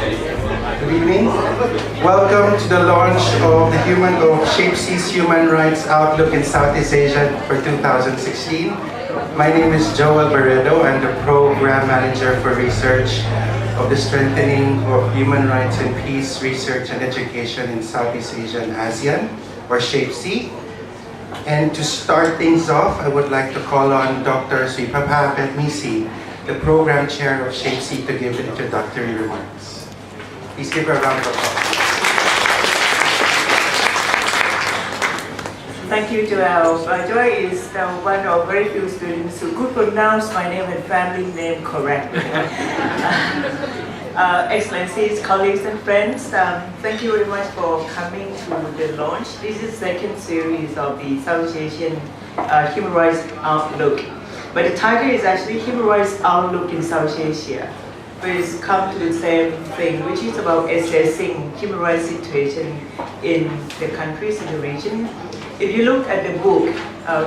Good evening. Welcome to the launch of Fcct's Human Rights Outlook in Southeast Asia for 2016. My name is Joel Barredo. I'm the Program Manager for Research of the Strengthening of Human Rights and Peace Research and Education in Southeast Asia and ASEAN, or Fcct. And to start things off, I would like to call on Dr. Suipapa Petmisi, the Program Chair of Fcct, to give introductory remarks. Please give her a round of applause. Thank you, Joel. Joel is one of very few students who could pronounce my name and family name correctly. Excellencies, colleagues and friends, thank you very much for coming to the launch. This is the second series of the South Asian Human Rights Outlook. But the title is actually Human Rights Outlook in South Asia, which has come to the same thing, which is about assessing human rights situation in the countries in the region. If you look at the book,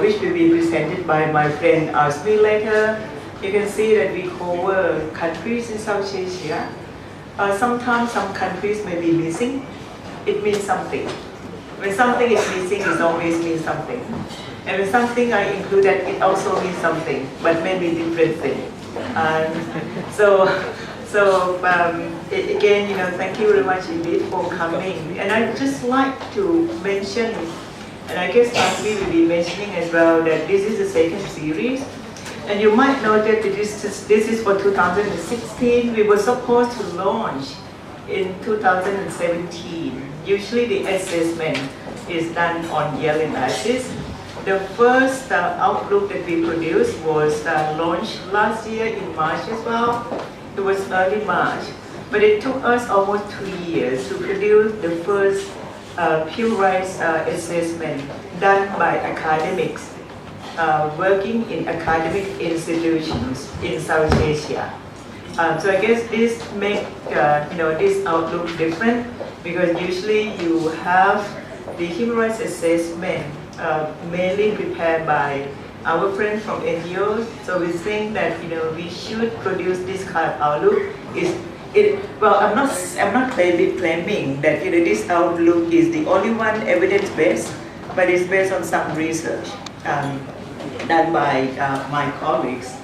which will be presented by my friend Asmi later, you can see that we cover countries in South Asia. Sometimes some countries may be missing. It means something. When something is missing, it always means something. And when something are included, it also means something, but maybe different thing. Again, thank you very much indeed for coming. And I'd just like to mention, and I guess Asmi will be mentioning as well, that this is the second series. And you might know that this is for 2016. We were supposed to launch in 2017. Usually the assessment is done on yearly basis. The first outlook that we produced was launched last year in March as well. It was early March. But it took us almost 2 years to produce the first human rights assessment done by academics working in academic institutions in South Asia. So I guess this makes this outlook different, because usually you have the human rights assessment mainly prepared by our friends from NGOs. So we think that we should produce this kind of outlook. I'm not claiming that this outlook is the only one evidence-based, but it's based on some research done by my colleagues.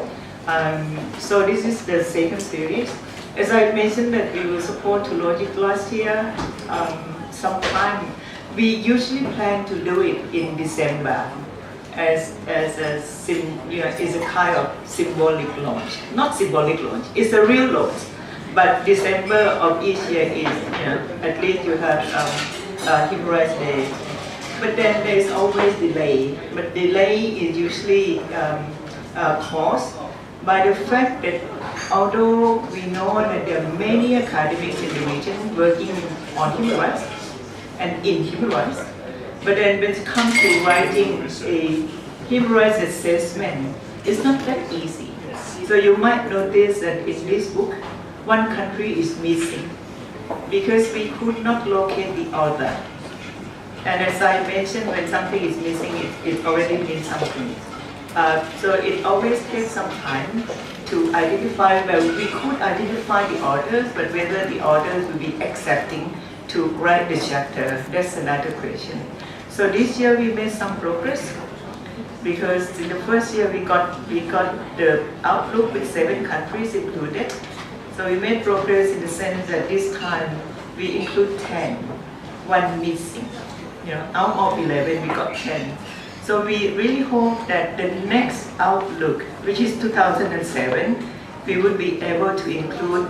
So this is the second series. As I mentioned that we were supposed to launch it last year sometime. We usually plan to do it in December as a kind of symbolic launch. Not symbolic launch, it's a real launch. But December of each year is, at least you have Human Rights Day. But then there's always delay. But delay is usually caused by the fact that although we know that there are many academics in the region working on human rights and in human rights, but then when it comes to writing a human rights assessment, it's not that easy. So you might notice that in this book, one country is missing because we could not locate the author. And as I mentioned, when something is missing, it already means something. So it always takes some time to identify. Well, we could identify the authors, but whether the authors will be accepting to write the chapter, that's another question. So this year we made some progress, because in the first year we got the outlook with 7 countries included. So we made progress in the sense that this time we include 10, one missing. Out of 11 we got 10. So we really hope that the next outlook, which is 2007, we would be able to include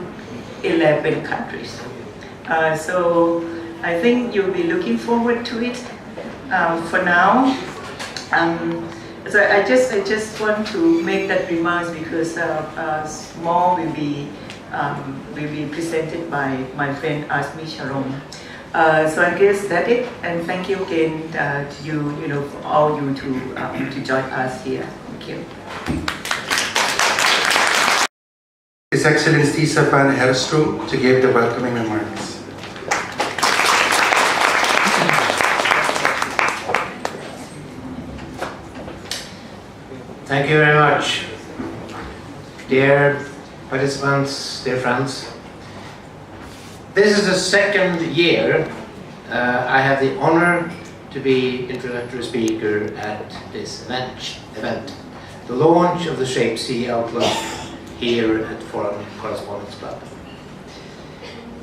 11 countries. So I think you'll be looking forward to it. For now, so I just want to make that remarks, because more will be presented by my friend Asmi Sharon. So I guess that's it, and thank you again to you, for all you to join us here. Thank you. His Excellency Van Helstrom to give the welcoming remarks. Thank you very much. Dear participants, dear friends, This is the second year I have the honor to be introductory speaker at this event, the launch of the Shape-C Outlook here at Foreign Correspondence Club.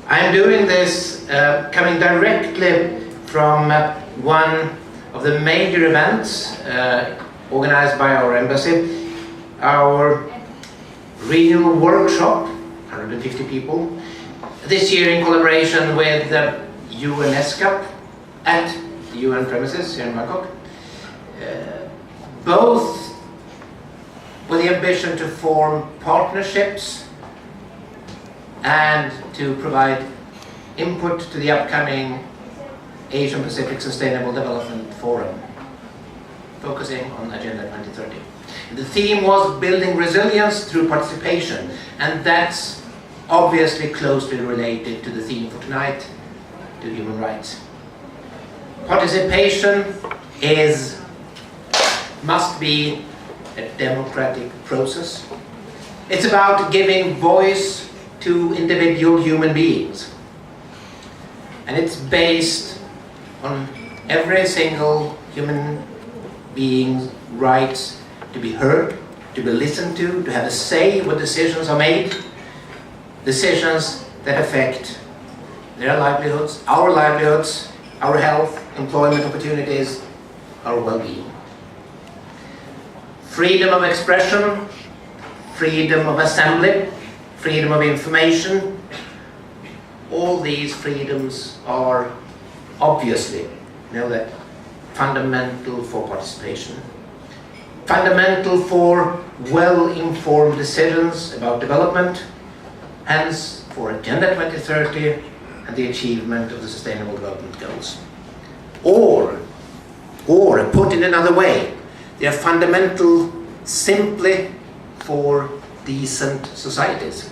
I'm doing this coming directly from one of the major events organized by our embassy, our regional workshop, 150 people, this year in collaboration with the UNESCO at the UN premises here in Bangkok, both with the ambition to form partnerships and to provide input to the upcoming Asian Pacific Sustainable Development Forum, focusing on Agenda 2030. The theme was building resilience through participation, and that's obviously closely related to the theme for tonight, to human rights. Participation must be a democratic process. It's about giving voice to individual human beings. And it's based on every single human being's rights to be heard, to be listened to have a say when decisions are made, decisions that affect their livelihoods, our health, employment opportunities, our well-being. Freedom of expression, freedom of assembly, freedom of information, all these freedoms are obviously, fundamental for participation. Fundamental for well-informed decisions about development, hence for Agenda 2030 and the achievement of the Sustainable Development Goals. Or put in another way, they are fundamental simply for decent societies.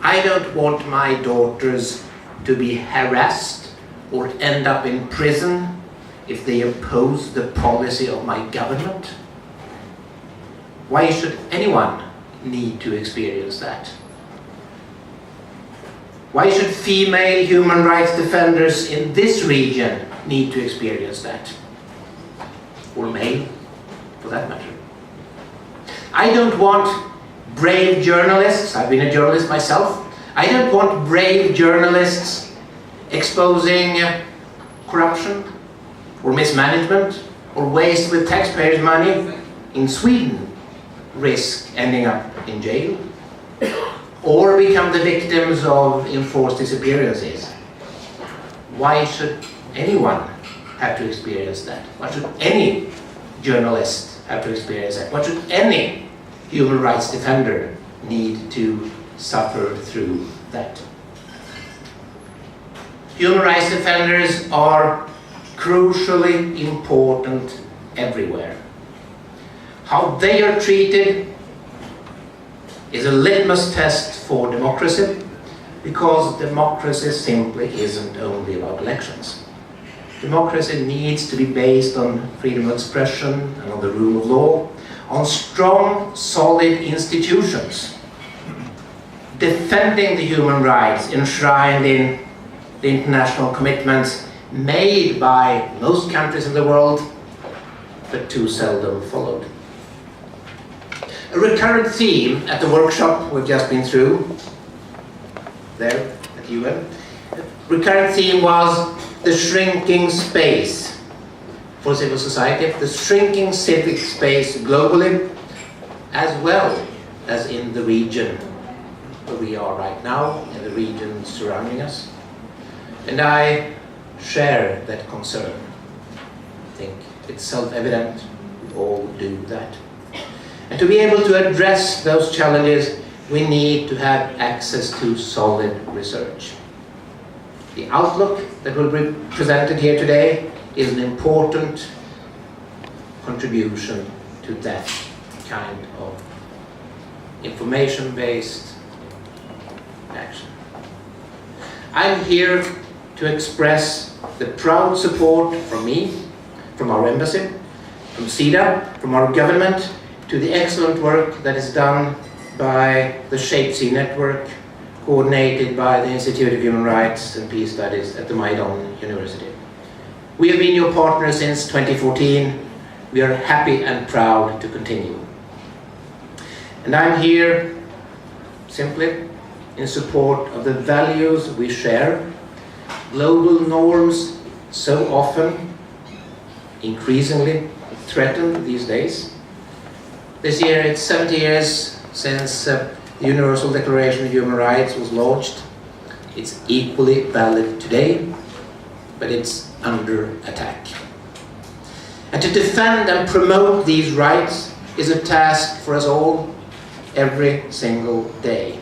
I don't want my daughters to be harassed or end up in prison if they oppose the policy of my government. Why should anyone need to experience that? Why should female human rights defenders in this region need to experience that? Or male, for that matter. I don't want brave journalists, I've been a journalist myself, I don't want brave journalists exposing corruption or mismanagement or waste with taxpayers' money in Sweden risk ending up in jail or become the victims of enforced disappearances. Why should anyone have to experience that? Why should any journalist have to experience that? Why should any human rights defender need to suffer through that? Human rights defenders are crucially important everywhere. How they are treated is a litmus test for democracy, because democracy simply isn't only about elections. Democracy needs to be based on freedom of expression and on the rule of law, on strong, solid institutions, defending the human rights enshrined in the international commitments made by most countries in the world, but too seldom followed. A recurrent theme at the workshop we've just been through, there at UN, recurrent theme was the shrinking space for civil society, the shrinking civic space globally, as well as in the region where we are right now, in the region surrounding us. And I share that concern. I think it's self-evident, we all do that. And to be able to address those challenges, we need to have access to solid research. The outlook that will be presented here today is an important contribution to that kind of information-based action. I'm here to express the proud support from me, from our embassy, from SIDA, from our government, to the excellent work that is done by the Shape-C network, coordinated by the Institute of Human Rights and Peace Studies at the Maidan University. We have been your partner since 2014. We are happy and proud to continue. And I'm here simply in support of the values we share. Global norms so often, increasingly threatened these days. This year it's 70 years since the Universal Declaration of Human Rights was launched. It's equally valid today, but it's under attack. And to defend and promote these rights is a task for us all every single day.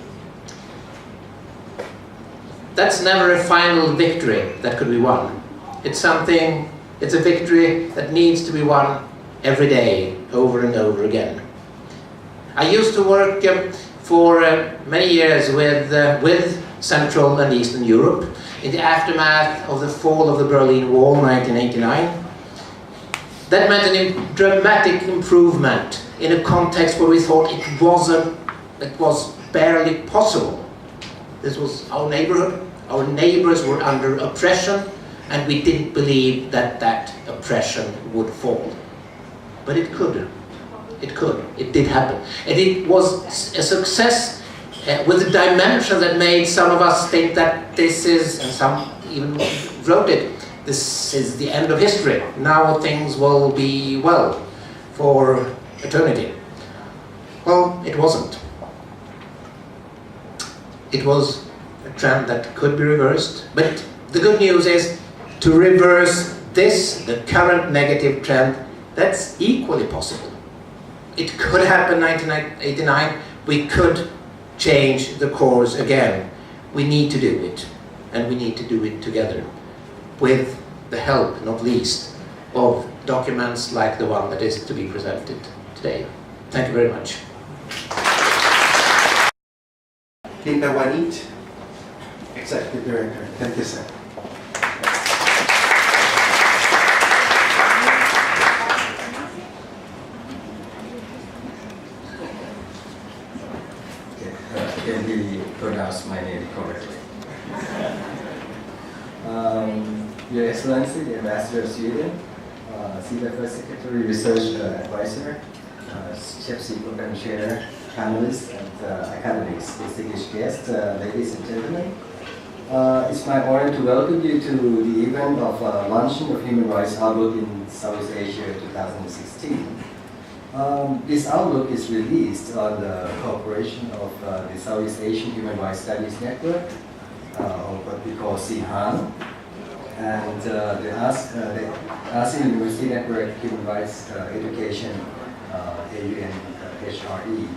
That's never a final victory that could be won. It's a victory that needs to be won every day, over and over again. I used to work for many years with Central and Eastern Europe in the aftermath of the fall of the Berlin Wall in 1989. That meant a dramatic improvement in a context where we thought it was barely possible. This was our neighborhood. Our neighbors were under oppression, and we didn't believe that that oppression would fall. But it could. It did happen. And it was a success with a dimension that made some of us think that this is, and some even wrote it, this is the end of history. Now things will be well for eternity. Well, it wasn't. It was a trend that could be reversed, but the good news is to reverse this, the current negative trend, that's equally possible. It could happen in 1989. We could change the course again. We need to do it, and we need to do it together with the help, not least, of documents like the one that is to be presented today. Thank you very much. Linda Wanit, Executive Director. Thank you, sir. Can we pronounce my name correctly? Your Excellency, the Ambassador of Sweden, Senior First Secretary, Research Advisor, Chepsi Program Chair, panelists, and academics, distinguished guests, ladies and gentlemen. It's my honor to welcome you to the event of launching of Human Rights Outlook in Southeast Asia 2016. This outlook is released on the cooperation of the Southeast Asian Human Rights Studies Network, or what we call SIHAN, and the ASEAN University Network Human Rights Education, AUNHRE.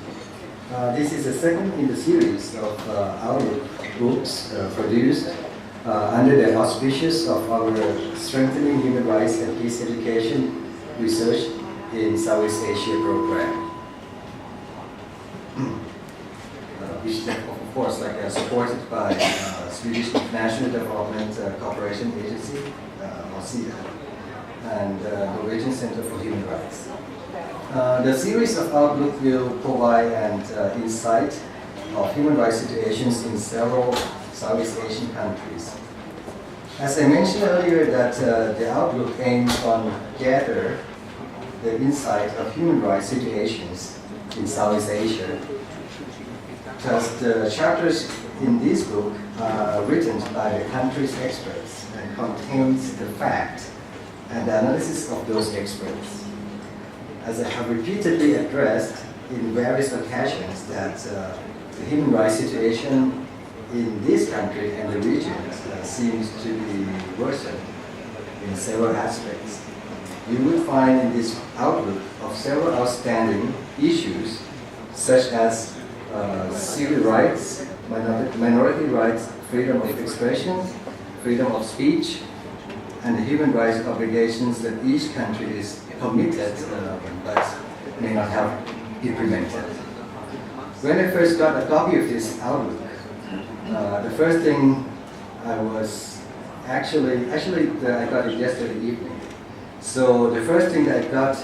This is the second in the series of outlook books produced under the auspices of our Strengthening Human Rights and Peace Education Research in Southeast Asia program, which is of course supported by Swedish National Development Cooperation Agency, or SIDA, and Norwegian Center for Human Rights. The series of Outlook will provide an insight of human rights situations in several Southeast Asian countries. As I mentioned earlier, that the Outlook aims on gather the insight of human rights situations in Southeast Asia. Thus, the chapters in this book are written by the country's experts and contains the fact and the analysis of those experts. As I have repeatedly addressed in various occasions, that the human rights situation in this country and the region seems to be worsened in several aspects. You will find in this outlook of several outstanding issues, such as civil rights, minority rights, freedom of expression, freedom of speech, and the human rights obligations that each country is committed but may not have implemented. When I first got a copy of this outlook, the first thing I was I got it yesterday evening. So the first thing that I got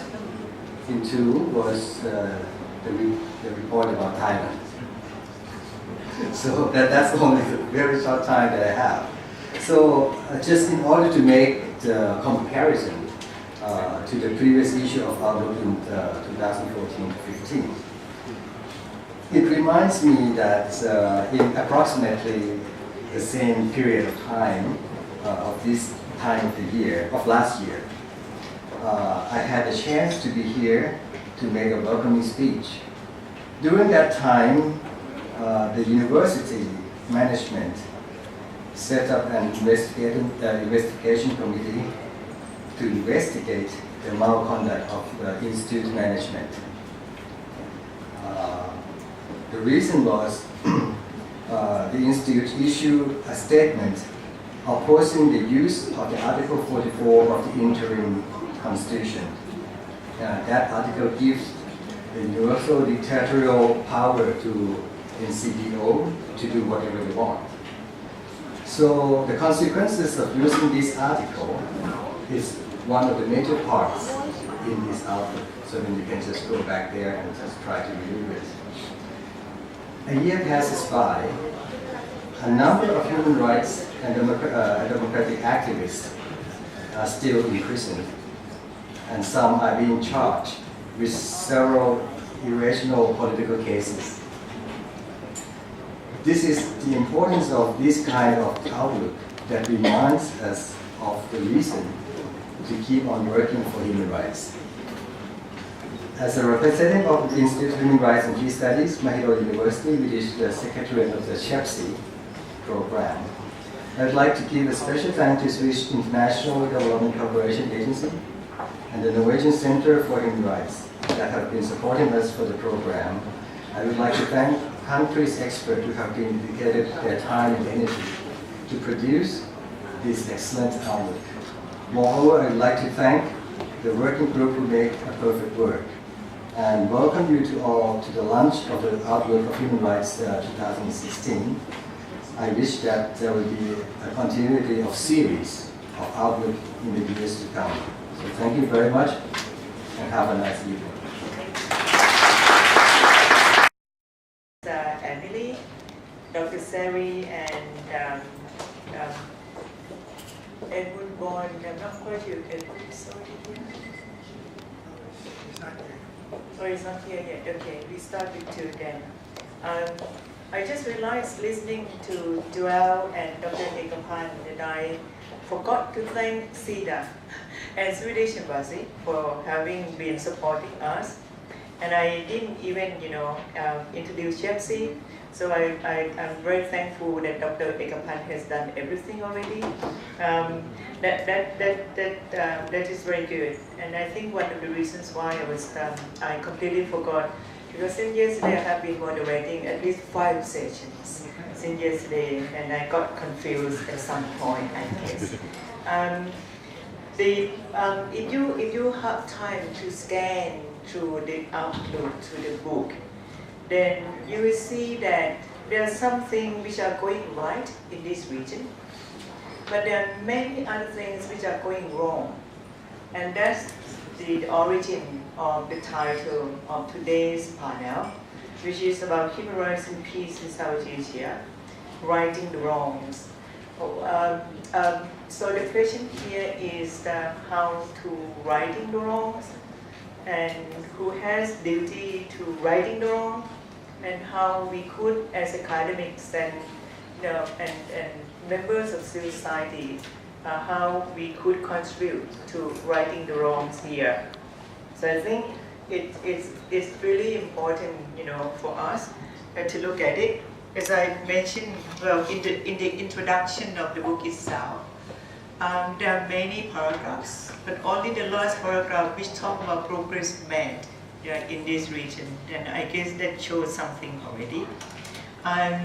into was the report about Thailand. So that's only the very short time that I have. So just in order to make the comparison to the previous issue of Outlook in 2014-15, it reminds me that in approximately the same period of time of this time of the year, of last year, I had a chance to be here to make a welcoming speech. During that time, the university management set up an investigation committee to investigate the malconduct of the institute management. The reason was the institute issued a statement opposing the use of the Article 44 of the interim constitution. That article gives the universal dictatorial power to NCDO to do whatever they want. So the consequences of using this article is one of the major parts in this outlook. So then you can just go back there and just try to review it. A year passes by, a number of human rights and democratic activists are still imprisoned, and some are being charged with several irrational political cases. This is the importance of this kind of outlook that reminds us of the reason to keep on working for human rights. As a representative of the Institute of Human Rights and Peace Studies, Mahidol University, which is the secretariat of the Fcct program, I would like to give a special thanks to Swedish International Development Cooperation Agency and the Norwegian Center for Human Rights that have been supporting us for the program. I would like to thank country's experts who have been dedicated their time and energy to produce this excellent outlook. Moreover, I would like to thank the working group who make a perfect work, and welcome you to all to the launch of the Outlook of Human Rights 2016. I wish that there will be a continuity of series of Outlook in the years to come. So thank you very much and have a nice evening. Emily, Dr. Sari, and Edward Bond. I'm not quite sure. Edward, sorry. Oh, he's not here yet. Okay, we start with two then. I just realized listening to Joel and Dr. Ekapan that I forgot to thank SIDA and Swedish Embassy for having been supporting us. And I didn't even, introduce Chepsi. So I'm very thankful that Dr. Ekapan has done everything already. That is very good. And I think one of the reasons why I completely forgot, because since yesterday I have been moderating at least 5 sessions since yesterday, and I got confused at some point, I guess. If you have time to scan through the outlook, through the book, then you will see that there are some things which are going right in this region, but there are many other things which are going wrong. And that's the origin of the title of today's panel, which is about human rights and peace in South Asia, righting the wrongs. So the question here is how to righting the wrongs, and who has duty to righting the wrong, and how we could, as academics and members of civil society, how we could contribute to righting the wrongs here. So I think it's really important, for us to look at it. As I mentioned, in the introduction of the book itself, there are many paragraphs, but only the last paragraph which talk about progress made in this region, and I guess that shows something already. I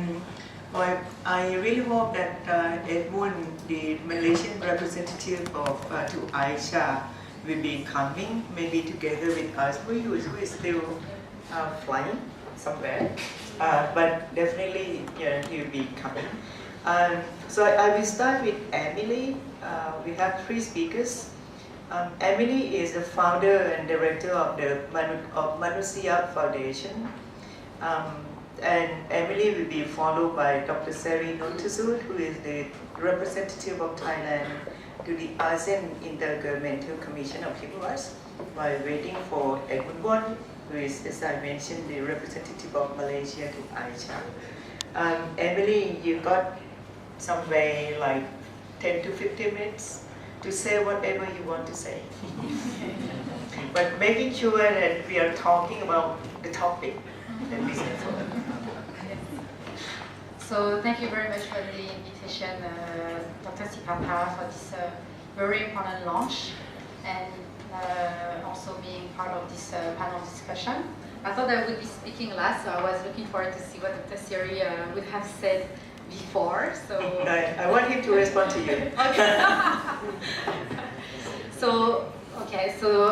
really hope that Edmund, the Malaysian representative to Aisha, will be coming, maybe together with us, who is still flying somewhere, but definitely he will be coming. So I will start with Emily. We have 3 speakers. Emily is the founder and director of the Manusia Foundation. and Emily will be followed by Dr. Seri Nuntasud, who is the representative of Thailand to the ASEAN Intergovernmental Commission of Human Rights, while waiting for Edmund Won, who is, as I mentioned, the representative of Malaysia to Aisha. Emily, you got somewhere like 10 to 15 minutes to say whatever you want to say. But making sure that we are talking about the topic that we said for. So thank you very much for the invitation, Dr. Sipapa, for this very important launch and also being part of this panel discussion. I thought I would be speaking last, so I was looking forward to see what Dr. Siri would have said before. So I want him to respond to you. So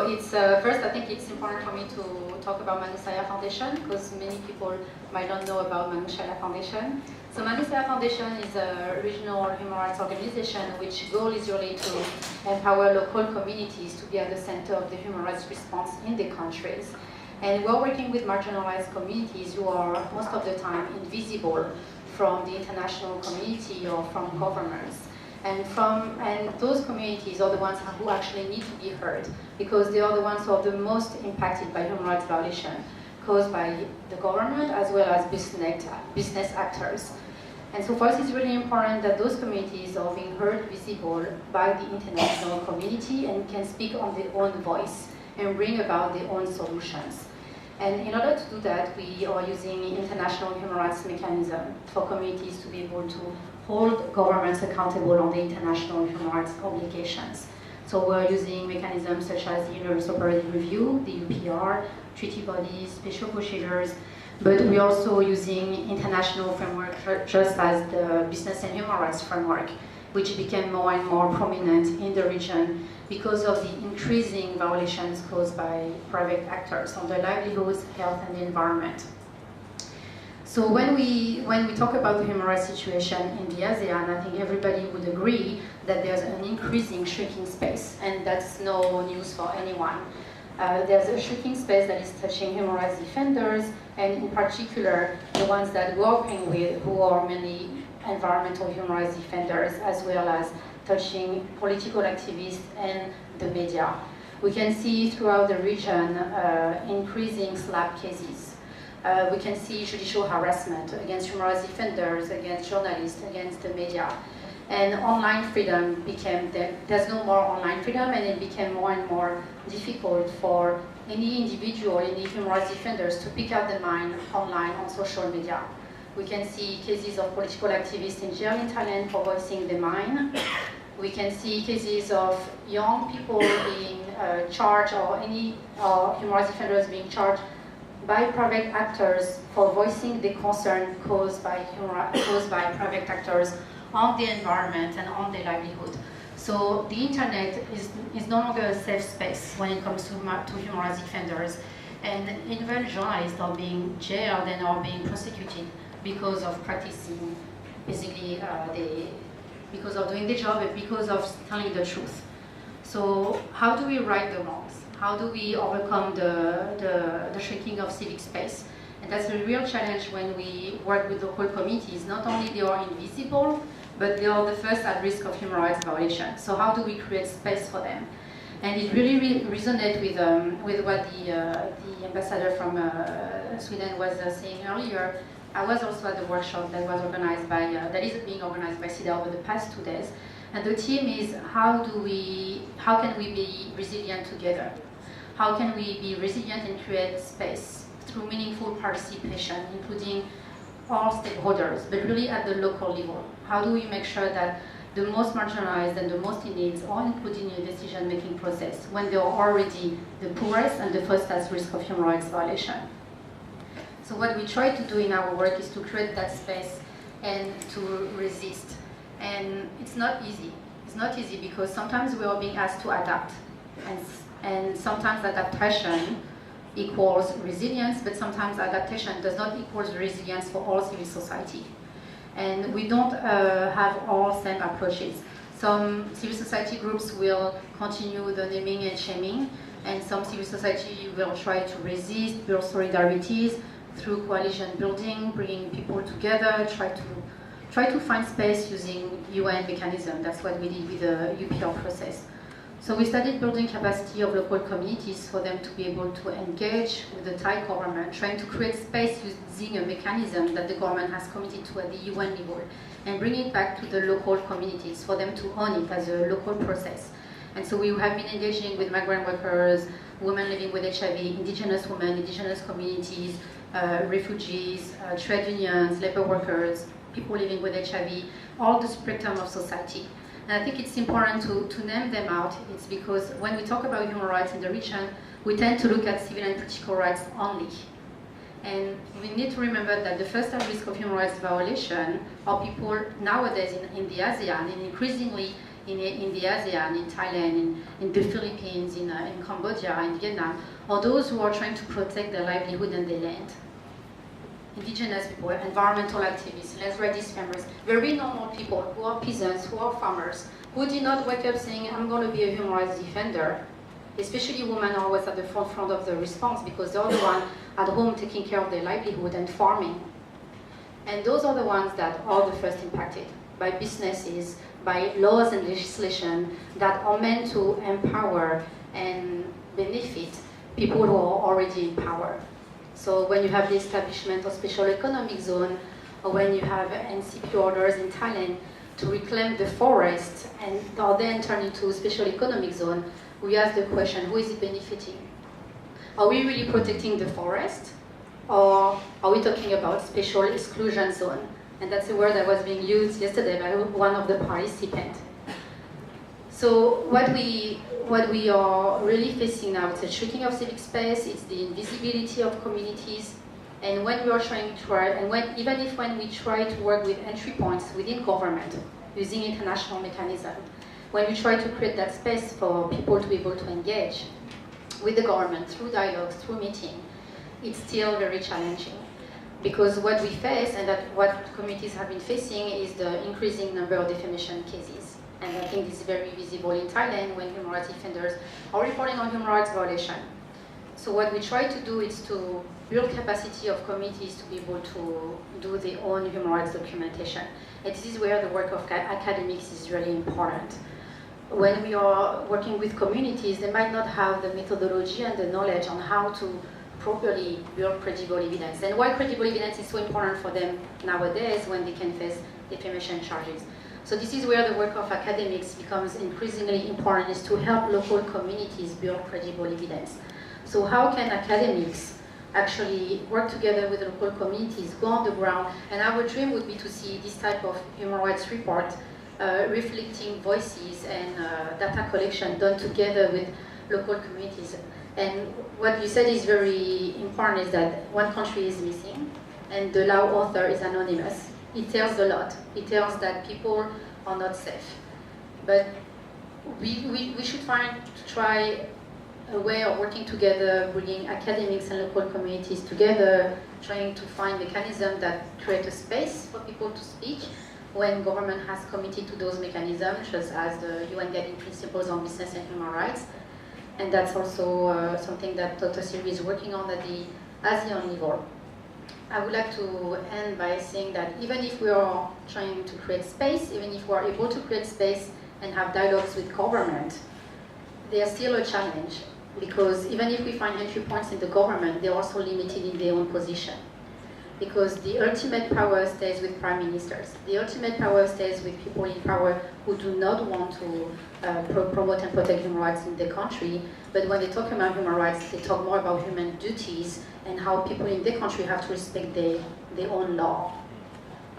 it's first, I think it's important for me to talk about Manusaya Foundation because many people might not know about Manusaya Foundation. So Manusaya Foundation is a regional human rights organization which goal is really to empower local communities to be at the center of the human rights response in the countries. And we're working with marginalized communities who are most of the time invisible from the international community or from governments. And those communities are the ones who actually need to be heard because they are the ones who are the most impacted by human rights violation caused by the government as well as business actors. And so for us it's really important that those communities are being heard, visible by the international community and can speak on their own voice and bring about their own solutions. And in order to do that, we are using international human rights mechanism for communities to be able to hold governments accountable on the international human rights obligations. So we're using mechanisms such as the Universal Periodic Review, the UPR, treaty bodies, special procedures, but we're also using international framework just as the Business and Human Rights Framework, which became more and more prominent in the region because of the increasing violations caused by private actors on their livelihoods, health, and the environment. So when we talk about the human rights situation in the ASEAN, I think everybody would agree that there's an increasing shrinking space, and that's no news for anyone. There's a shrinking space that is touching human rights defenders, and in particular, the ones that we're working with, who are mainly environmental human rights defenders, as well as touching political activists and the media. We can see throughout the region increasing slap cases. We can see judicial harassment against human rights defenders, against journalists, against the media. And online freedom became, there's no more online freedom, and it became more and more difficult for any individual, any human rights defenders to pick up the mind online on social media. We can see cases of political activists in jail in Thailand for voicing their mind. We can see cases of young people being charged, or any human rights defenders being charged by private actors for voicing the concern caused by private actors on the environment and on their livelihood. So the internet is no longer a safe space when it comes to human rights defenders, and even journalists are being jailed and are being prosecuted because of practicing, basically, because of doing the job and because of telling the truth. So how do we right the wrongs? How do we overcome the shrinking of civic space? And that's a real challenge when we work with local communities. Not only they are invisible, but they are the first at risk of human rights violation. So how do we create space for them? And it really resonated with what the ambassador from Sweden was saying earlier. I was also at the workshop that was organized by, that is being organized by SIDA over the past 2 days. And the theme is how can we be resilient together? How can we be resilient and create space through meaningful participation, including all stakeholders, but really at the local level? How do we make sure that the most marginalized and the most in need are included in the decision-making process when they are already the poorest and the first at risk of human rights violation? So what we try to do in our work is to create that space and to resist. And it's not easy. It's not easy because sometimes we are being asked to adapt. And sometimes adaptation equals resilience, but sometimes adaptation does not equal resilience for all civil society. And we don't have all same approaches. Some civil society groups will continue the naming and shaming, and some civil society will try to resist, build solidarities, through coalition building, bringing people together, try to find space using UN mechanism. That's what we did with the UPR process. So we started building capacity of local communities for them to be able to engage with the Thai government, trying to create space using a mechanism that the government has committed to at the UN level, and bring it back to the local communities for them to own it as a local process. And so we have been engaging with migrant workers, women living with HIV, indigenous women, indigenous communities, refugees, trade unions, labor workers, people living with HIV, all the spectrum of society. And I think it's important to name them out. It's because when we talk about human rights in the region, we tend to look at civil and political rights only. And we need to remember that the first risk of human rights violation are people nowadays in the ASEAN, and increasingly in the ASEAN, in Thailand, in the Philippines, in Cambodia, in Vietnam, are those who are trying to protect their livelihood and their land. Indigenous people, environmental activists, land rights farmers, very normal people who are peasants, who are farmers, who did not wake up saying, I'm going to be a human rights defender. Especially women are always at the forefront of the response because they're the ones at home taking care of their livelihood and farming. And those are the ones that are the first impacted by businesses, by laws and legislation that are meant to empower and benefit people who are already in power. So when you have the establishment of special economic zone, or when you have NCP orders in Thailand to reclaim the forest and are then turned into special economic zone, we ask the question, who is it benefiting? Are we really protecting the forest? Or are we talking about special exclusion zone? And that's a word that was being used yesterday by one of the participants. So what we are really facing now is the shrinking of civic space, it's the invisibility of communities, and when we are trying to try, and when we try to work with entry points within government, using international mechanism, when we try to create that space for people to be able to engage with the government through dialogues, through meeting, it's still very challenging. Because what we face, and that what communities have been facing, is the increasing number of defamation cases. And I think this is very visible in Thailand when human rights defenders are reporting on human rights violation. So what we try to do is to build capacity of communities to be able to do their own human rights documentation. And this is where the work of academics is really important. When we are working with communities, they might not have the methodology and the knowledge on how to properly build credible evidence. And why credible evidence is so important for them nowadays when they can face defamation charges. So this is where the work of academics becomes increasingly important, is to help local communities build credible evidence. So how can academics actually work together with local communities, go on the ground? And our dream would be to see this type of human rights report reflecting voices and data collection done together with local communities. And what you said is very important, is that one country is missing and the law author is anonymous. It tells a lot. It tells that people are not safe. But we should try a way of working together, bringing academics and local communities together, trying to find mechanisms that create a space for people to speak when government has committed to those mechanisms, such as the UN Guiding Principles on Business and Human Rights. And that's also something that Dr. Siri is working on at the ASEAN level. I would like to end by saying that even if we are trying to create space, even if we are able to create space and have dialogues with government, there's still a challenge, because even if we find entry points in the government, they're also limited in their own position. Because the ultimate power stays with prime ministers. The ultimate power stays with people in power who do not want to promote and protect human rights in their country. But when they talk about human rights, they talk more about human duties and how people in their country have to respect their own law,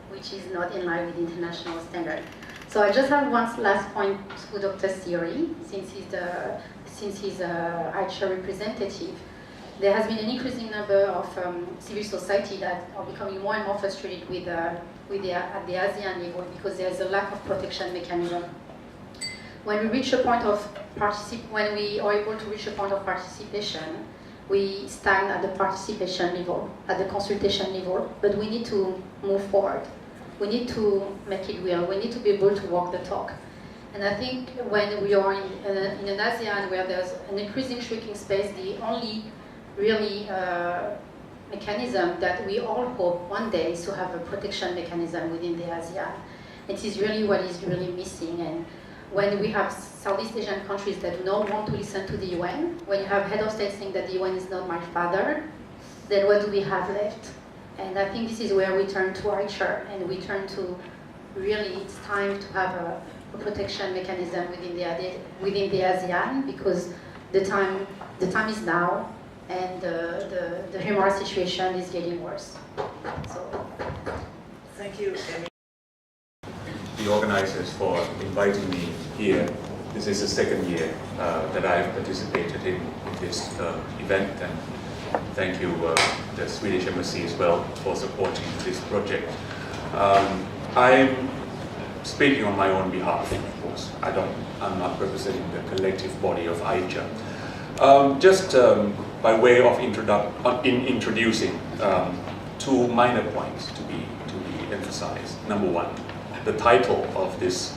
which is not in line with international standard. So I just have one last point to Dr. Siri, since he's a ICHA representative. There has been an increasing number of civil society that are becoming more and more frustrated at the ASEAN level, because there's a lack of protection mechanism. When we reach a point of when we are able to reach a point of participation, we stand at the participation level, at the consultation level, but we need to move forward. We need to make it real. We need to be able to walk the talk. And I think when we are in an ASEAN where there's an increasing shrinking space, the only really mechanism that we all hope one day is to have a protection mechanism within the ASEAN. It is really what is really missing. And when we have Southeast Asian countries that do not want to listen to the UN, when you have head of state saying that the UN is not my father, then what do we have left? And I think this is where we turn to Archer, and we turn to really it's time to have a protection mechanism within the ASEAN, because the time is now, and the human rights situation is getting worse. So, Thank you, Amy. The organizers for inviting me here. This is the second year that I've participated in this event, and thank you the Swedish Embassy as well for supporting this project. I'm speaking on my own behalf, of course. I'm not representing the collective body of AICHA. Just by way of introducing two minor points to be emphasized. Number one, the title of this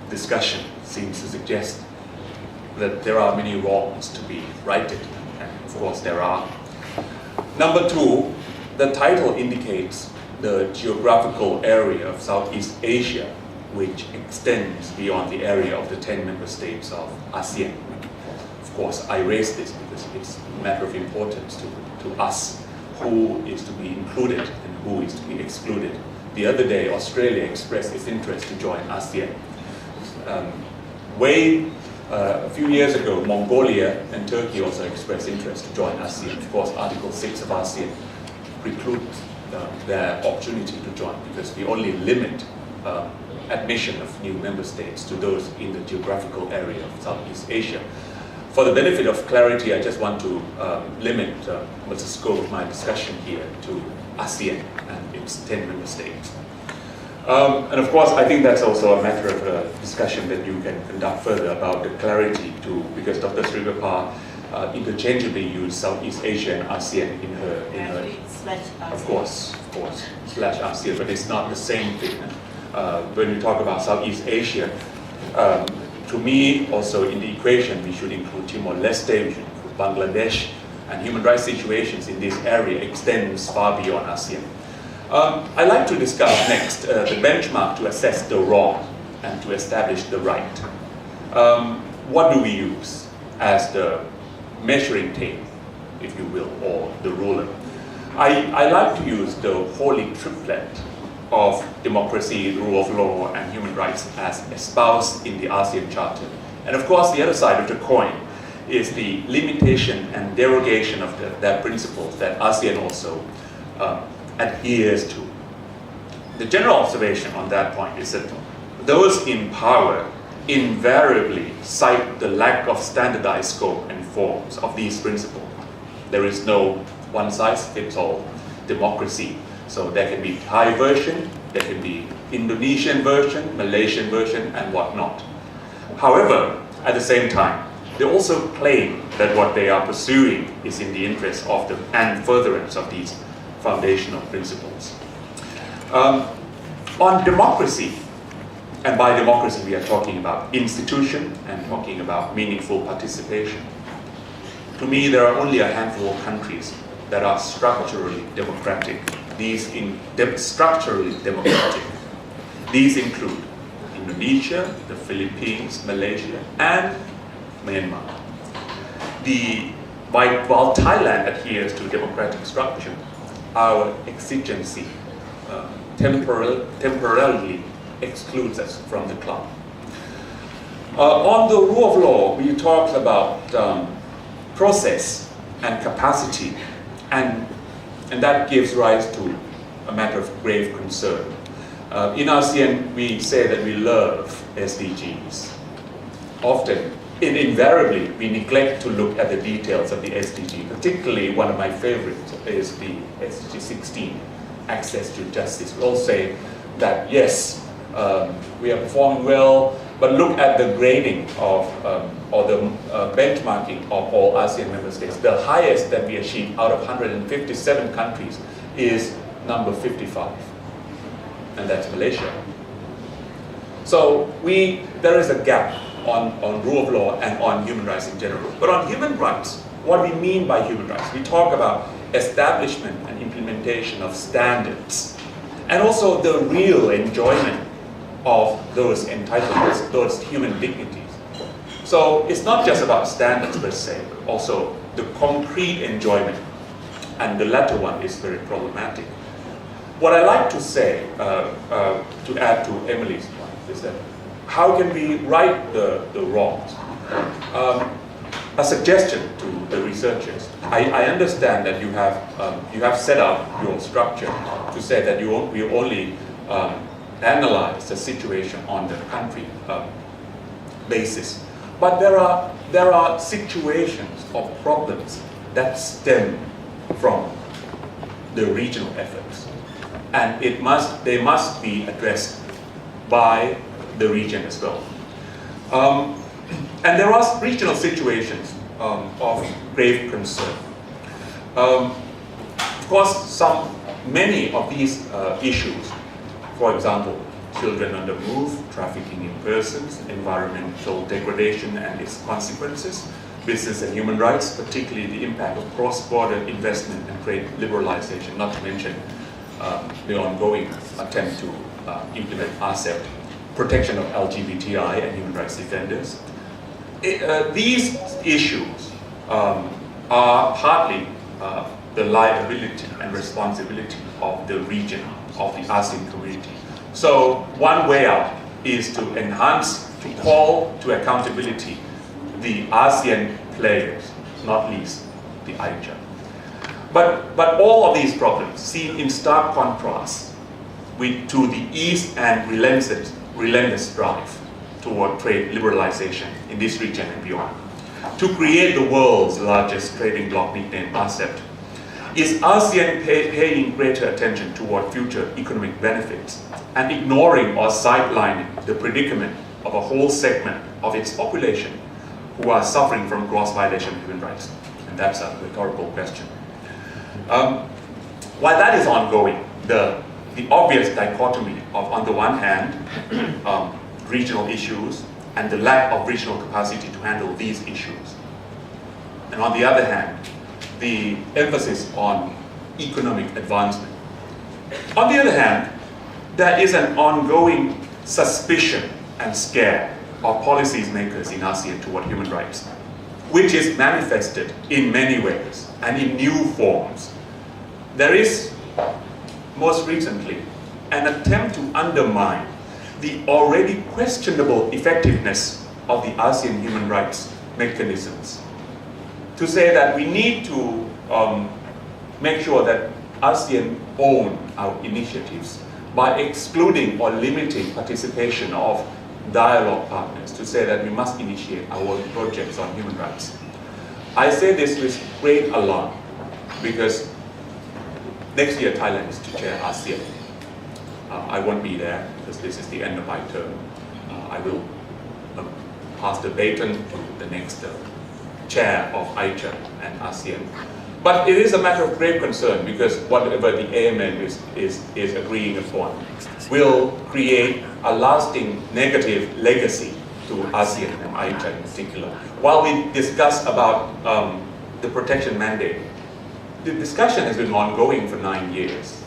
discussion seems to suggest that there are many wrongs to be righted, and of course there are. Number two, the title indicates the geographical area of Southeast Asia, which extends beyond the area of the 10 member states of ASEAN. Of course, I raise this because it's a matter of importance to us, who is to be included and who is to be excluded. The other day, Australia expressed its interest to join ASEAN. A few years ago, Mongolia and Turkey also expressed interest to join ASEAN. Of course, Article 6 of ASEAN precludes their opportunity to join, because we only limit admission of new member states to those in the geographical area of Southeast Asia. For the benefit of clarity, I just want to limit what's the scope of my discussion here to ASEAN and its 10 member states. And of course, I think that's also a matter of discussion that you can conduct further about the clarity too, because Dr. Srivapar interchangeably used Southeast Asia and ASEAN in her of course, slash ASEAN, but it's not the same thing. When we talk about Southeast Asia, to me, also in the equation, we should include Timor-Leste, we should include Bangladesh, and human rights situations in this area extends far beyond ASEAN. I'd like to discuss next the benchmark to assess the wrong and to establish the right. What do we use as the measuring tape, if you will, or the ruler? I like to use the holy triplet of democracy, rule of law, and human rights as espoused in the ASEAN Charter. And of course, the other side of the coin is the limitation and derogation of that principles that ASEAN also adheres to. The general observation on that point is that those in power invariably cite the lack of standardized scope and forms of these principles. There is no one-size-fits-all democracy. So there can be Thai version, there can be Indonesian version, Malaysian version, and whatnot. However, at the same time, they also claim that what they are pursuing is in the interest of and furtherance of these foundational principles. On democracy, and by democracy we are talking about institution and talking about meaningful participation. To me, there are only a handful of countries that are structurally democratic. These structurally democratic. These include Indonesia, the Philippines, Malaysia, and Myanmar. While Thailand adheres to democratic structure, our exigency temporarily excludes us from the club. On the rule of law, we talked about process and capacity, and that gives rise to a matter of grave concern. In ASEAN, we say that we love SDGs. Often, invariably, we neglect to look at the details of the SDG. Particularly, one of my favorites is the SDG 16, access to justice. We all say that, yes, we are performing well, but look at the grading of, or the benchmarking of all ASEAN member states. The highest that we achieved out of 157 countries is number 55, and that's Malaysia. So there is a gap on rule of law and on human rights in general. But on human rights, what we mean by human rights, we talk about establishment and implementation of standards, and also the real enjoyment of those entitlements, those human dignities. So it's not just about standards per se, but also the concrete enjoyment, and the latter one is very problematic. What I like to say, to add to Emily's point, is that how can we right the wrongs? A suggestion to the researchers. I understand that you have set up your structure to say that you only analyze the situation on the country basis, but there are situations or problems that stem from the regional efforts, and they must be addressed by the region as well. And there are regional situations of grave concern. Of course, many of these issues, for example, children on the move, trafficking in persons, environmental degradation and its consequences, business and human rights, particularly the impact of cross-border investment and trade liberalization, not to mention the ongoing attempt to implement RCEP, protection of LGBTI and human rights defenders. These issues are partly the liability and responsibility of the region, of the ASEAN community. So one way out is to enhance, to call to accountability the ASEAN players, not least the AICHA. But all of these problems seen in stark contrast to the ease and relentless drive toward trade liberalization in this region and beyond. To create the world's largest trading bloc nicknamed RCEP, is ASEAN paying greater attention toward future economic benefits and ignoring or sidelining the predicament of a whole segment of its population who are suffering from gross violation of human rights? And that's a rhetorical question. While that is ongoing, the obvious dichotomy of, on the one hand, regional issues and the lack of regional capacity to handle these issues, and on the other hand, the emphasis on economic advancement. On the other hand, there is an ongoing suspicion and scare of policy makers in ASEAN toward human rights, which is manifested in many ways and in new forms. There is, most recently, an attempt to undermine the already questionable effectiveness of the ASEAN human rights mechanisms. To say that we need to make sure that ASEAN own our initiatives by excluding or limiting participation of dialogue partners, to say that we must initiate our own projects on human rights. I say this with great alarm because next year Thailand is to chair ASEAN. I won't be there because this is the end of my term. I will pass the baton to the next chair of AICHA and ASEAN. But it is a matter of great concern because whatever the AMN is agreeing upon will create a lasting negative legacy to ASEAN and AICHA in particular. While we discuss about the protection mandate, the discussion has been ongoing for 9 years.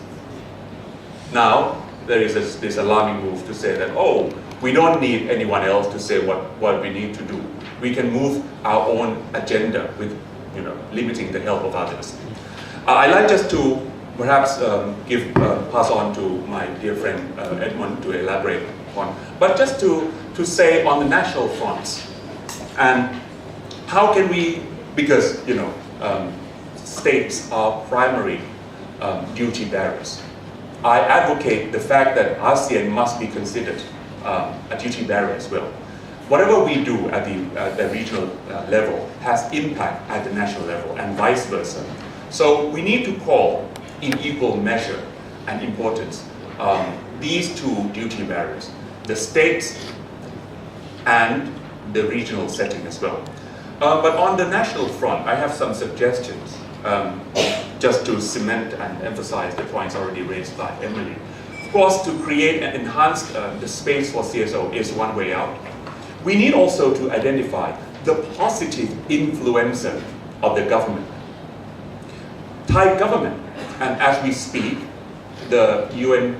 Now, there is this alarming move to say that, oh, we don't need anyone else to say what we need to do. We can move our own agenda with limiting the help of others. I'd like just to perhaps pass on to my dear friend Edmund to elaborate on, but just to say on the national fronts, and how can we, because states are primary duty bearers. I advocate the fact that ASEAN must be considered a duty bearer as well. Whatever we do at the regional level has impact at the national level and vice versa. So we need to call in equal measure and importance these two duty bearers, the states and the regional setting as well. But on the national front, I have some suggestions just to cement and emphasize the points already raised by Emily. Of course, to create and enhance the space for CSO is one way out. We need also to identify the positive influencer of the government. Thai government, and as we speak, the UN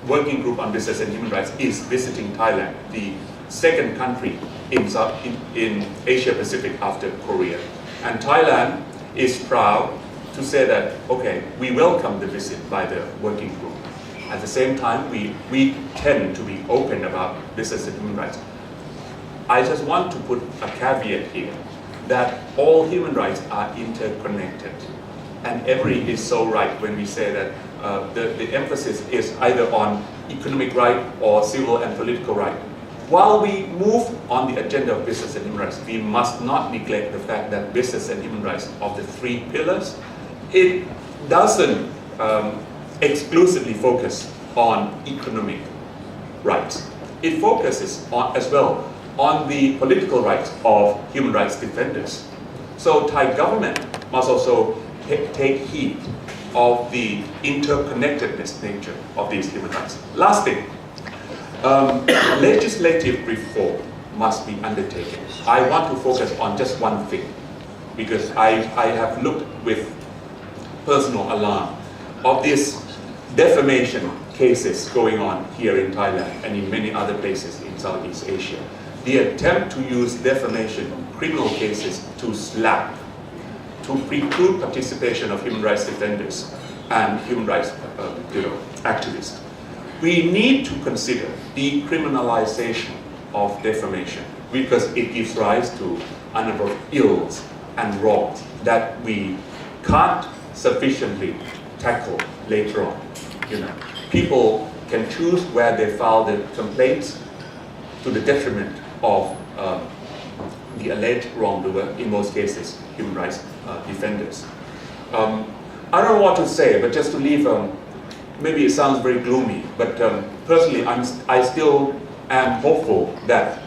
Working Group on Business and Human Rights is visiting Thailand, the second country in Asia Pacific after Korea. And Thailand is proud to say that, okay, we welcome the visit by the working group. At the same time, we tend to be open about business and human rights. I just want to put a caveat here that all human rights are interconnected. And every is so right when we say that the emphasis is either on economic right or civil and political right. While we move on the agenda of business and human rights, we must not neglect the fact that business and human rights of the three pillars, it doesn't exclusively focus on economic rights. It focuses on, as well on the political rights of human rights defenders. So Thai government must also take heed of the interconnectedness nature of these human rights. Last thing, legislative reform must be undertaken. I want to focus on just one thing because I have looked with personal alarm of these defamation cases going on here in Thailand and in many other places in Southeast Asia. The attempt to use defamation criminal cases to slap, to preclude participation of human rights defenders and human rights activists. We need to consider decriminalization of defamation because it gives rise to a number of ills and wrongs that we can't sufficiently tackle later on. People can choose where they file the complaints to the detriment of the alleged wrongdoer, in most cases, human rights defenders. I don't know what to say, but just to leave, maybe it sounds very gloomy, but personally, I still am hopeful that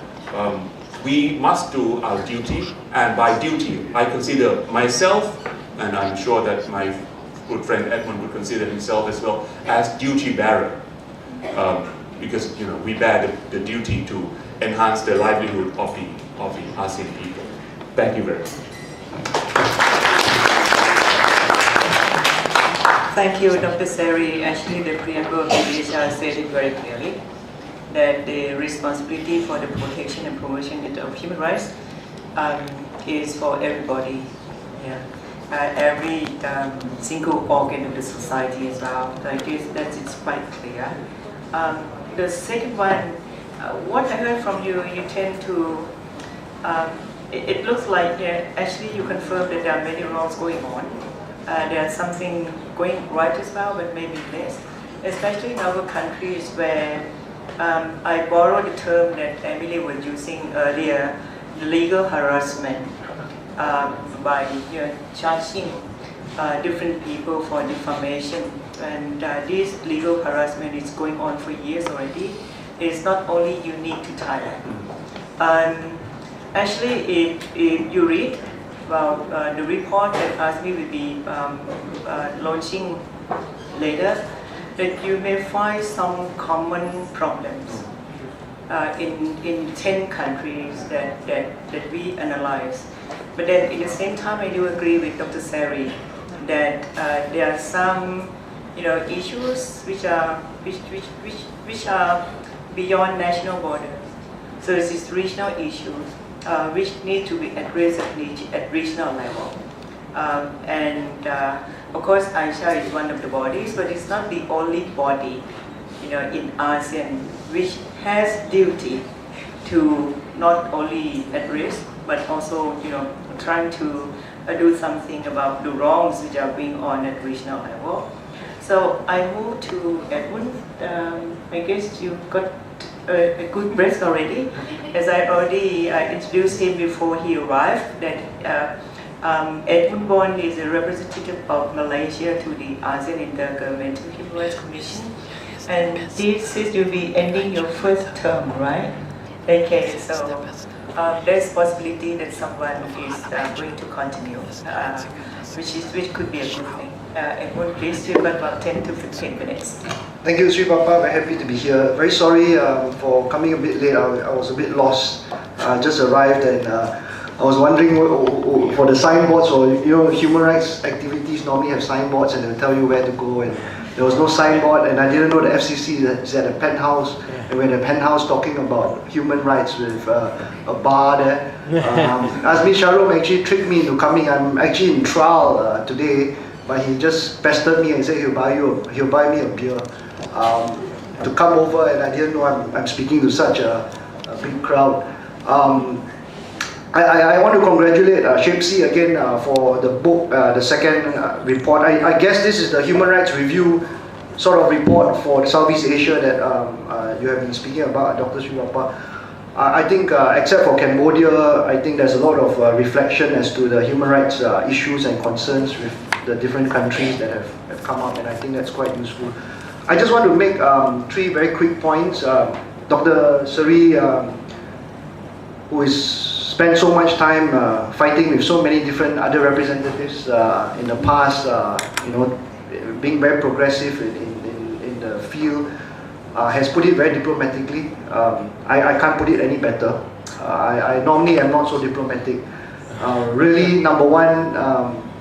we must do our duty, and by duty, I consider myself, and I'm sure that my good friend Edmund would consider himself as well, as duty bearer, because we bear the duty to enhance the livelihood of the ASEAN people. Thank you very much. Thank you, Dr. Seri. Actually, the preamble page said it very clearly that the responsibility for the protection and promotion of human rights is for everybody. Yeah. Every single organ of the society as well. Like this, it's quite clear. The second one, what I heard from you, you tend to, it looks like actually you confirm that there are many wrongs going on. There's something going right as well, but maybe less, especially in our countries where I borrow the term that Emily was using earlier, legal harassment, by charging different people for defamation. And this legal harassment is going on for years already. It's not only unique to Thailand. Actually, if you read about the report that ASMI will be launching later, that you may find some common problems in 10 countries that we analyze. But then at the same time, I do agree with Dr. Seri that there are some issues which are beyond national borders. So this is regional issues which need to be addressed at regional level. Of course, Aisha is one of the bodies, but it's not the only body, in ASEAN which has duty to not only address, but also, trying to do something about the wrongs which are going on at regional level. So I move to Edmund. I guess you got a good breath already, as I already introduced him before he arrived, that Edmund Bond is a representative of Malaysia to the ASEAN Intergovernmental Human Rights Commission. And this is you'll be ending your first term, right? Okay, so there's possibility that someone is going to continue, which could be a good thing. Edmund, please, you've got about 10 to 15 minutes. Thank you, Sri Papa. Very happy to be here. Very sorry for coming a bit late. I was a bit lost. Just arrived and I was wondering for the signboards, or human rights activities normally have signboards and they'll tell you where to go, and there was no signboard, and I didn't know the FCC is at a penthouse, and we're in a penthouse talking about human rights with a bar there. Azmi Sharom actually tricked me into coming. I'm actually in trial today, but he just pestered me and said he'll buy me a beer to come over, and I didn't know I'm speaking to such a big crowd. I want to congratulate Shapesy again for the book, the second report. I guess this is the Human Rights Review sort of report for Southeast Asia that you have been speaking about, Dr. Srivappa. I think, except for Cambodia, I think there's a lot of reflection as to the human rights issues and concerns with the different countries that have come up, and I think that's quite useful. I just want to make 3 very quick points. Dr. Sri, who is spent so much time fighting with so many different other representatives in the past, being very progressive in the field, has put it very diplomatically. I can't put it any better. I normally am not so diplomatic. Really, number one,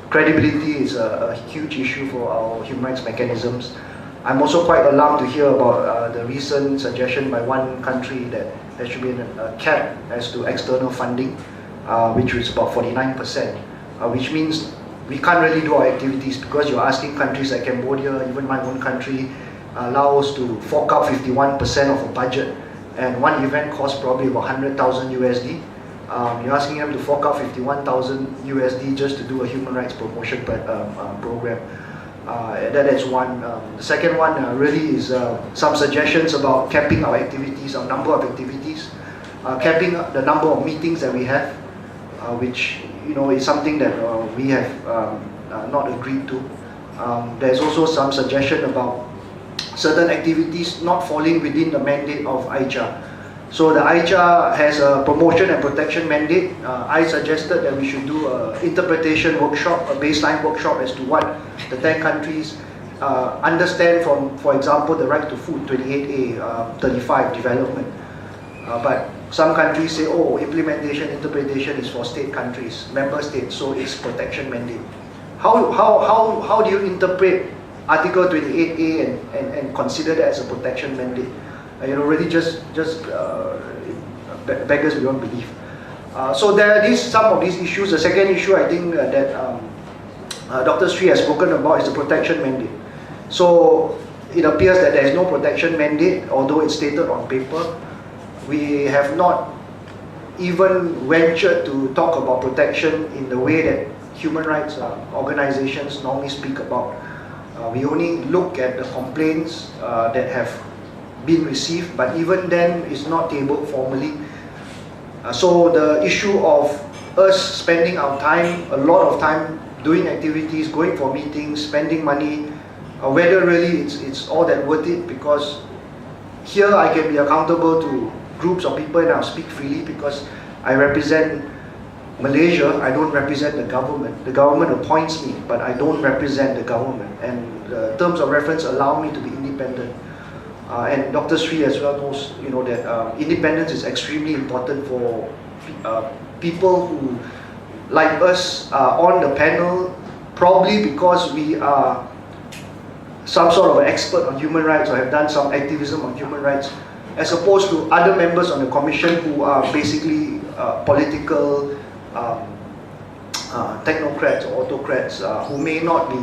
credibility is a huge issue for our human rights mechanisms. I'm also quite alarmed to hear about the recent suggestion by one country that there should be a cap as to external funding, which is about 49%, which means we can't really do our activities because you're asking countries like Cambodia, even my own country, Laos, to fork out 51% of a budget, and one event costs probably about 100,000 USD. You're asking them to fork out 51,000 USD just to do a human rights promotion program. That is one. The second one really is some suggestions about capping our activities, our number of activities, capping the number of meetings that we have, which is something that we have not agreed to. There's also some suggestion about certain activities not falling within the mandate of AICHA. So the AICHA has a promotion and protection mandate. I suggested that we should do an interpretation workshop, a baseline workshop as to what the 10 countries understand from, for example, the right to food, 28A, 35, development. But some countries say, oh, implementation, interpretation is for state countries, member states, so it's protection mandate. How do you interpret Article 28A and consider that as a protection mandate? Really just beggars beyond belief. So there are some of these issues. The second issue I think that Dr. Sri has spoken about is the protection mandate. So it appears that there is no protection mandate, although it's stated on paper. We have not even ventured to talk about protection in the way that human rights organizations normally speak about. We only look at the complaints that have been received, but even then it's not tabled formally. So the issue of us spending our time, a lot of time doing activities, going for meetings, spending money, whether really it's all that worth it, because here I can be accountable to groups of people and I'll speak freely because I represent Malaysia. I don't represent the government. The government appoints me, but I don't represent the government, and the terms of reference allow me to be independent. And Dr. Sri as well knows, that independence is extremely important for people who, like us, are on the panel, probably because we are some sort of an expert on human rights or have done some activism on human rights, as opposed to other members on the commission who are basically political technocrats or autocrats who may not be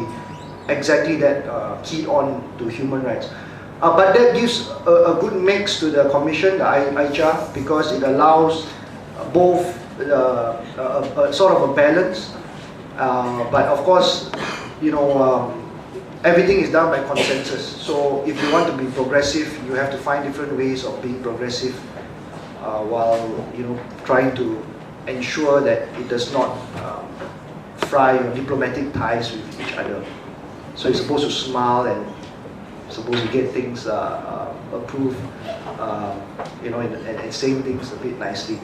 exactly that keyed on to human rights. But that gives a good mix to the commission, the AICHA, because it allows both sort of a balance. But of course, everything is done by consensus. So if you want to be progressive, you have to find different ways of being progressive while trying to ensure that it does not fry your diplomatic ties with each other. So you're supposed to smile and supposed to get things approved, and saying things a bit nicely.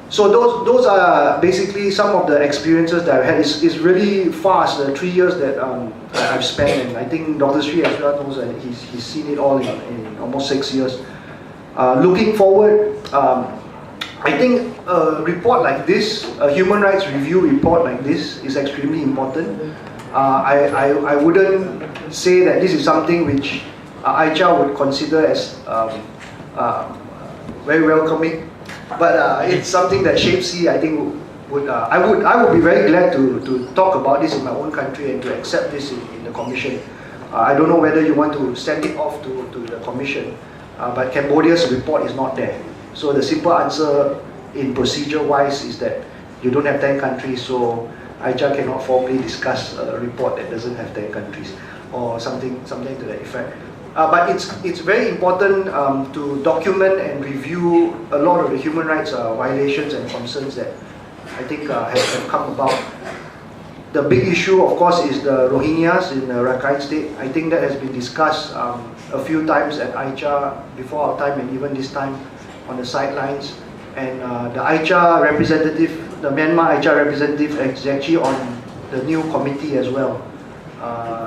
So those are basically some of the experiences that I've had. It's really fast, the 3 years that I've spent, and I think Dr. Sri as well knows that he's seen it all in almost 6 years. Looking forward, I think a report like this, a human rights review report like this, is extremely important. I wouldn't say that this is something which AICHA would consider as very welcoming, but it's something that ShapeC, I think, I would be very glad to talk about this in my own country and to accept this in the Commission. I don't know whether you want to send it off to the Commission, but Cambodia's report is not there. So the simple answer in procedure-wise is that you don't have 10 countries, so AICHA cannot formally discuss a report that doesn't have 10 countries, or something to that effect. But it's very important to document and review a lot of the human rights violations and concerns that I think have come about. The big issue, of course, is the Rohingyas in Rakhine State. I think that has been discussed a few times at AICHA before our time and even this time on the sidelines. And the AICHA representative, the Myanmar AICHA representative, is actually on the new committee as well.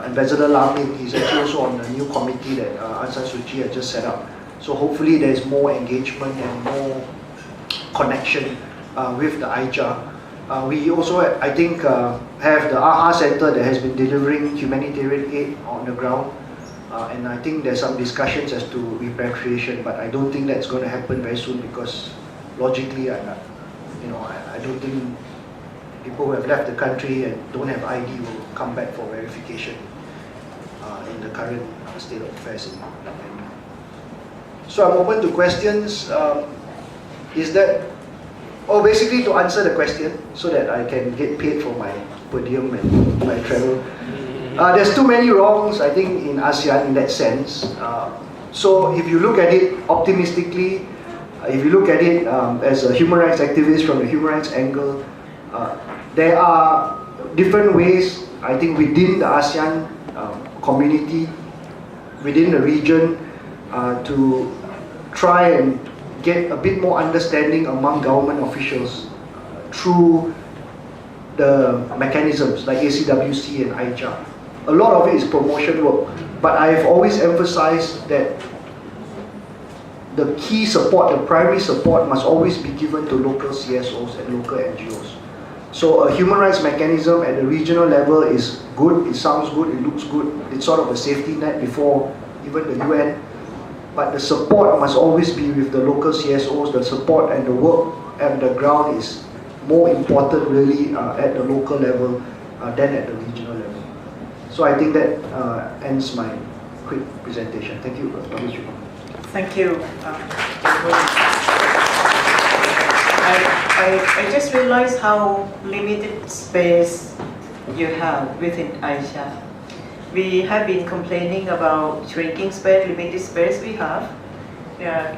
Ambassador Lamin, he's actually also on the new committee that Aung San Suu Kyi has just set up. So hopefully there's more engagement and more connection with the AICHA. We also, I think, have the AHA Center that has been delivering humanitarian aid on the ground. And I think there's some discussions as to repatriation, but I don't think that's going to happen very soon because logically, I don't think people who have left the country and don't have ID will come back for verification in the current state of affairs in Myanmar. So I'm open to questions. Basically to answer the question so that I can get paid for my per diem and my travel. There's too many wrongs, I think, in ASEAN in that sense. So if you look at it optimistically, if you look at it as a human rights activist from the human rights angle, there are different ways, I think, within the ASEAN community, within the region, to try and get a bit more understanding among government officials through the mechanisms like ACWC and AICHA. A lot of it is promotion work, but I've always emphasized that the key support, the primary support, must always be given to local CSOs and local NGOs. So a human rights mechanism at the regional level is good, it sounds good, it looks good, it's sort of a safety net before even the UN. But the support must always be with the local CSOs. The support and the work at the ground is more important really at the local level than at the regional level. So I think that ends my quick presentation. Thank you, Dr. Chu. Thank you. I just realized how limited space you have within AICHA. We have been complaining about shrinking space, limited space we have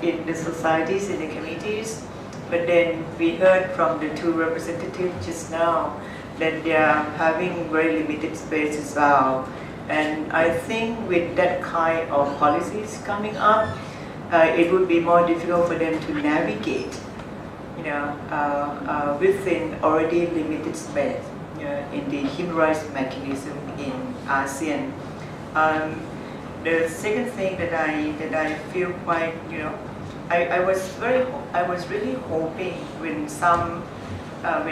in the societies, in the communities. But then we heard from the two representatives just now that they are having very limited space as well. And I think with that kind of policies coming up, it would be more difficult for them to navigate, within already limited space in the human rights mechanism in ASEAN. The second thing that I feel quite, I was really hoping when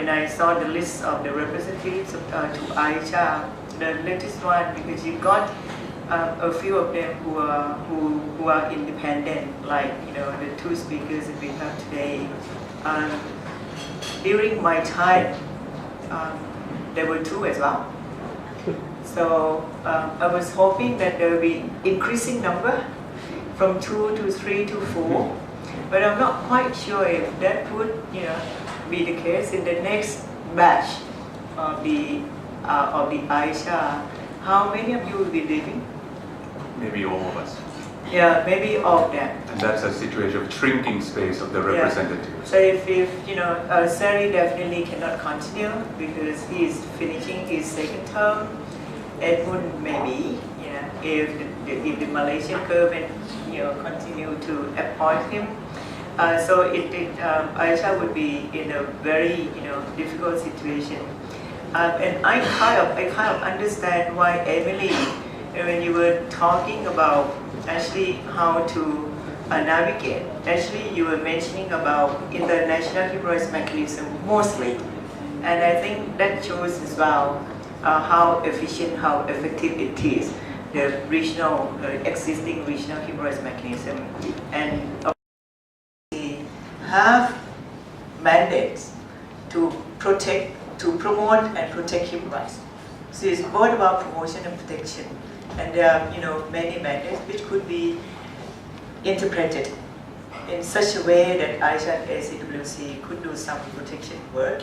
I saw the list of the representatives to AICHA, the latest one, because you got a few of them who are independent, like the two speakers that we have today. During my time, there were two as well. So I was hoping that there will be increasing number from 2 to 3 to 4, but I'm not quite sure if that would be the case in the next batch of the AICHA. How many of you will be leaving? Maybe all of us. Yeah, maybe all of them. And that's a situation of shrinking space of the representatives. Yeah. So if Sari definitely cannot continue because he is finishing his second term, Edmund maybe, if the Malaysian government continue to appoint him. So AICHA would be in a very difficult situation. And I kind of understand why Emily, when you were talking about actually how to navigate. Actually, you were mentioning about international human rights mechanism mostly, and I think that shows as well how efficient, how effective it is, the regional, existing regional human rights mechanism, and we have mandates to protect, to promote and protect human rights. So it's both about promotion and protection, and there are many mandates which could be interpreted in such a way that Aisha and ACWC could do some protection work.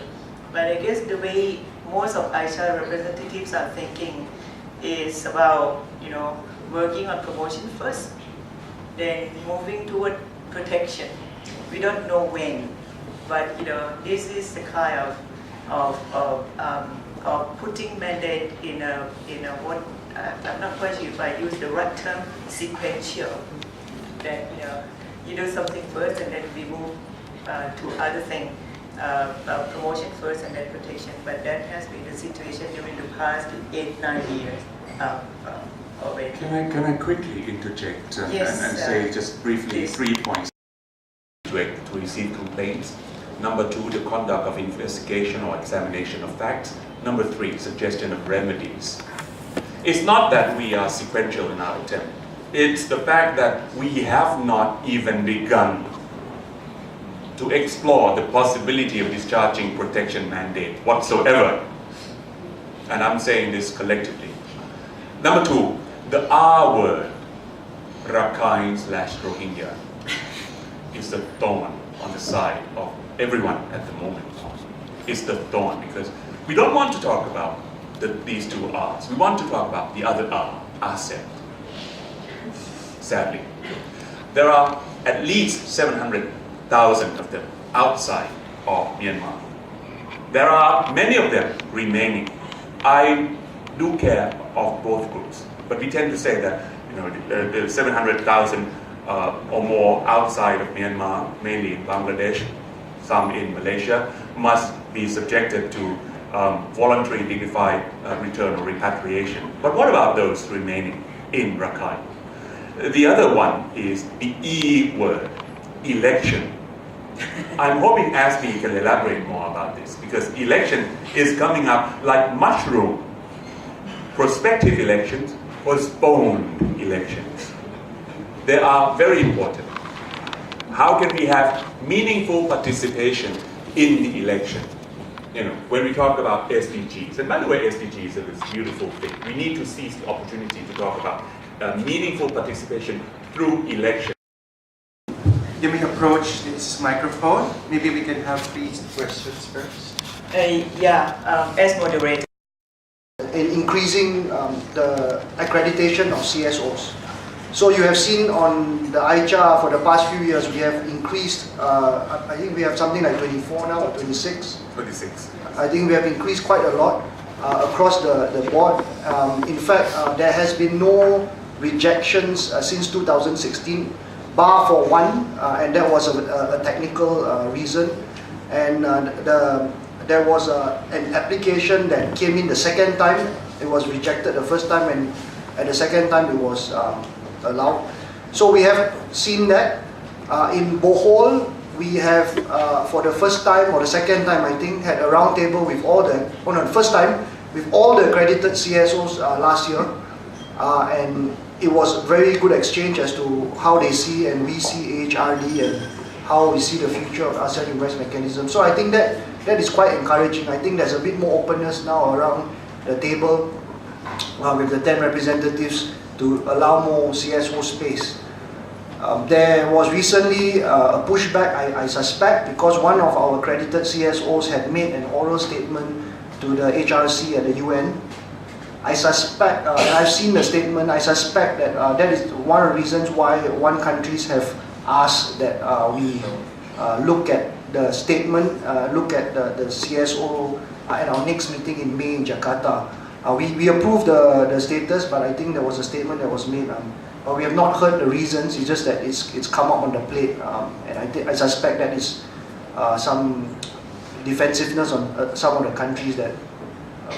But I guess the way most of Aisha representatives are thinking is about working on promotion first, then moving toward protection. We don't know when, but this is the kind of putting mandate in a what I'm not quite sure if I use the right term, sequential. That you do something first and then we move to other thing, promotion first and then protection. But that has been the situation during the past 8-9 years already. Can I quickly interject Yes, and say just briefly please. 3 points to receive complaints? Number 2, the conduct of investigation or examination of facts. Number 3, suggestion of remedies. It's not that we are sequential in our attempt. It's the fact that we have not even begun to explore the possibility of discharging protection mandate whatsoever. And I'm saying this collectively. Number 2, the R word, Rakhine/Rohingya, is the thorn on the side of everyone at the moment. It's the thorn because we don't want to talk about these 2 R's. We want to talk about the other R, ASEP. Sadly, there are at least 700,000 of them outside of Myanmar. There are many of them remaining. I do care of both groups, but we tend to say that the 700,000 or more outside of Myanmar, mainly in Bangladesh, some in Malaysia, must be subjected to voluntary dignified return or repatriation. But what about those remaining in Rakhine? The other one is the E word, election. I'm hoping Asmi can elaborate more about this because election is coming up like mushroom. Prospective elections, postponed elections. They are very important. How can we have meaningful participation in the election? When we talk about SDGs, and by the way, SDGs are this beautiful thing. We need to seize the opportunity to talk about meaningful participation through election. You may approach this microphone. Maybe we can have 3 questions first. As moderator. In increasing the accreditation of CSOs. So you have seen on the ICHA for the past few years, we have increased, I think we have something like 24 now, or 26? 26. I think we have increased quite a lot across the board. In fact, there has been no rejections since 2016, bar for one, and that was a technical reason. And there was an application that came in the second time. It was rejected the first time, and at the second time it was allowed. So we have seen that. In Bohol, we have, for the first time or the second time, I think, had a round table with all the, first time, with all the accredited CSOs last year. And it was very good exchange as to how they see and we see AHRD and how we see the future of ASEAN Human Rights Mechanism. So I think that is quite encouraging. I think there's a bit more openness now around the table with the 10 representatives to allow more CSO space. There was recently a pushback, I suspect, because one of our accredited CSOs had made an oral statement to the HRC at the UN. I suspect, I've seen the statement, I suspect that that is one of the reasons why one countries have asked that we look at the statement, look at the CSO at our next meeting in May in Jakarta. We approved the status, but I think there was a statement that was made. But we have not heard the reasons. It's just that it's come up on the plate, and I suspect that is some defensiveness on some of the countries that,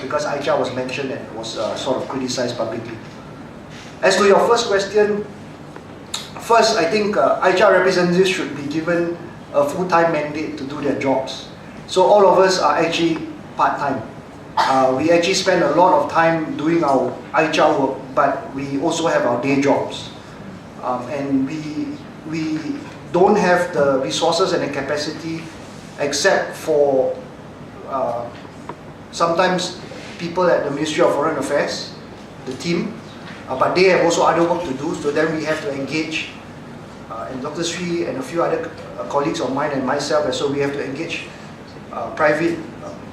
because Aicha was mentioned and was sort of criticized publicly. As to your first question, first, I think HR representatives should be given a full-time mandate to do their jobs. So all of us are actually part-time. We actually spend a lot of time doing our HR work, but we also have our day jobs. And we don't have the resources and the capacity except for sometimes people at the Ministry of Foreign Affairs, the team, but they have also other work to do, so then we have to engage, and Dr. Sri and a few other colleagues of mine and myself, and so we have to engage private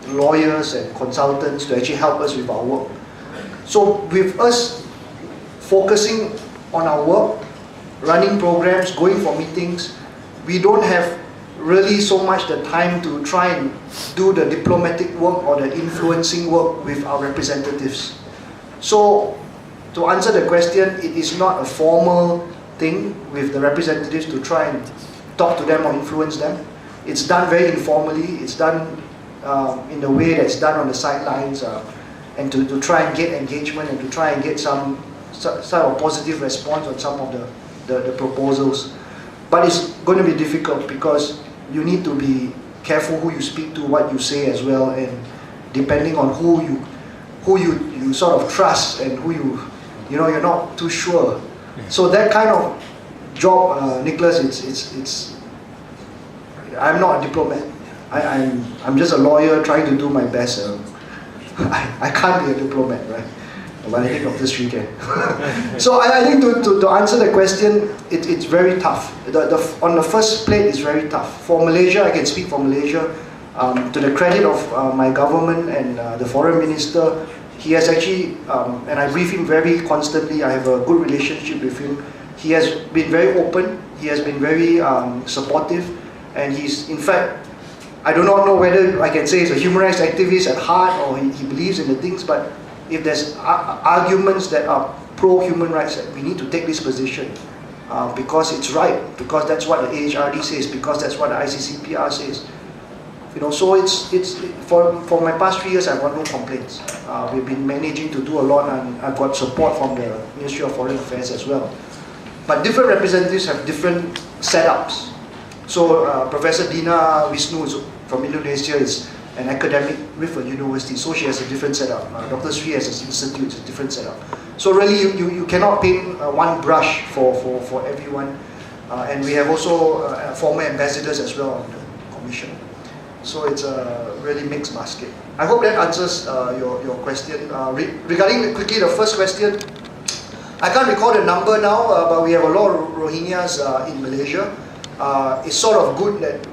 lawyers and consultants to actually help us with our work. So with us focusing on our work, running programs, going for meetings, we don't have really so much the time to try and do the diplomatic work or the influencing work with our representatives. So to answer the question, it is not a formal thing with the representatives to try and talk to them or influence them. It's done very informally. It's done in the way that's done on the sidelines, and to try and get engagement and to try and get some sort of positive response on some of the proposals. But it's going to be difficult because you need to be careful who you speak to, what you say as well, and depending on who you sort of trust and who you're not too sure. So that kind of job, Nicholas, it's I'm not a diplomat. I'm just a lawyer trying to do my best. I can't be a diplomat, right? But I think Dr. Sri can. So I think to answer the question, it's very tough. On the first plate, it's very tough. For Malaysia, I can speak for Malaysia. To the credit of my government and the foreign minister, he has actually, and I brief him very constantly, I have a good relationship with him. He has been very open, he has been very supportive, and he's, in fact, I do not know whether I can say he's a human rights activist at heart or he believes in the things, but if there's arguments that are pro-human rights, we need to take this position because it's right, because that's what the AHRD says, because that's what the ICCPR says. So it's for my past 3 years, I've got no complaints. We've been managing to do a lot, and I've got support from the Ministry of Foreign Affairs as well. But different representatives have different setups. So Professor Dina Wisnu from Indonesia is an academic with a university, so she has a different setup. Dr. Sri has an institute, it's a different setup. So really, you cannot paint one brush for everyone. And we have also former ambassadors as well on the commission. So it's a really mixed basket. I hope that answers your question. Regarding quickly the first question, I can't recall the number now, but we have a lot of Rohingyas in Malaysia. It's sort of good that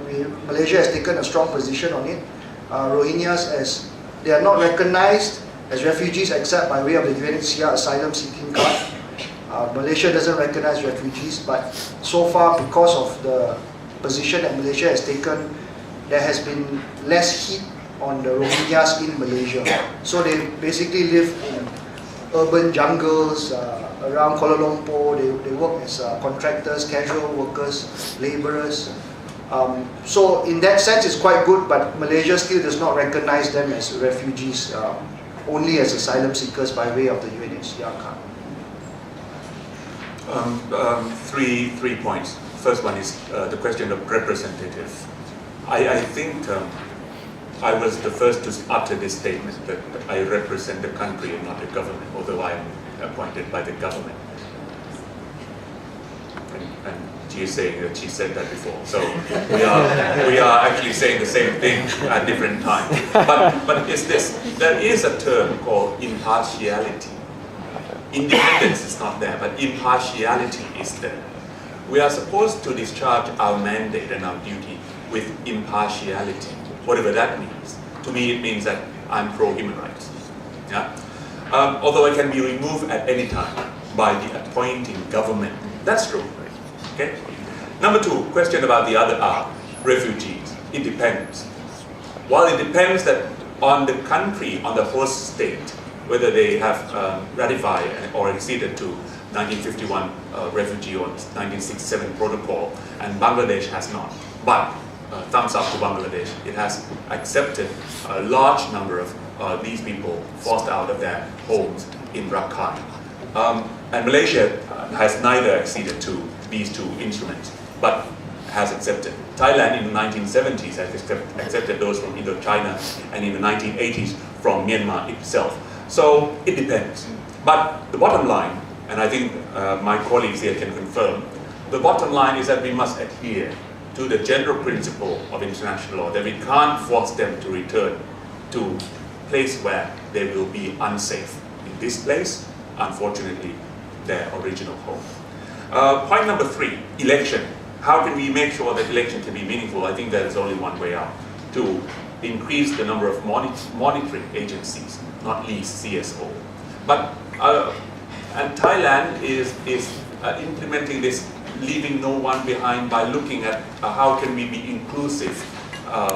Malaysia has taken a strong position on it. Rohingyas, as they are not recognized as refugees except by way of the UNHCR asylum seeking card. Malaysia doesn't recognize refugees, but so far, because of the position that Malaysia has taken, there has been less heat on the Rohingyas in Malaysia. So they basically live in urban jungles around Kuala Lumpur. They work as contractors, casual workers, laborers. So in that sense, it's quite good, but Malaysia still does not recognize them as refugees, only as asylum seekers by way of the UNHCR card. Three points. First one is the question of representative. I think I was the first to utter this statement that I represent the country and not the government, although I am appointed by the government. And she is saying that she said that before. So we are actually saying the same thing at different times. But it's this: there is a term called impartiality. Independence is not there, but impartiality is there. We are supposed to discharge our mandate and our duty with impartiality, whatever that means. To me, it means that I'm pro-human rights. Yeah? Although it can be removed at any time by the appointing government. That's true. Okay? Number two, question about the other R, refugees. It depends. While it depends that on the country, on the host state, whether they have ratified or acceded to 1951 refugee or 1967 protocol, and Bangladesh has not. But thumbs up to Bangladesh. It has accepted a large number of these people forced out of their homes in Rakhine. And Malaysia has neither acceded to these two instruments, but has accepted. Thailand in the 1970s has accepted those from Indochina, and in the 1980s from Myanmar itself. So it depends. But the bottom line, and I think my colleagues here can confirm, the bottom line is that we must adhere to the general principle of international law, that we can't force them to return to a place where they will be unsafe. In this place, unfortunately, their original home. Point number 3, election. How can we make sure that election can be meaningful? I think there is only one way out, to increase the number of monitoring agencies, not least CSO. But and Thailand is implementing this, leaving no one behind, by looking at how can we be inclusive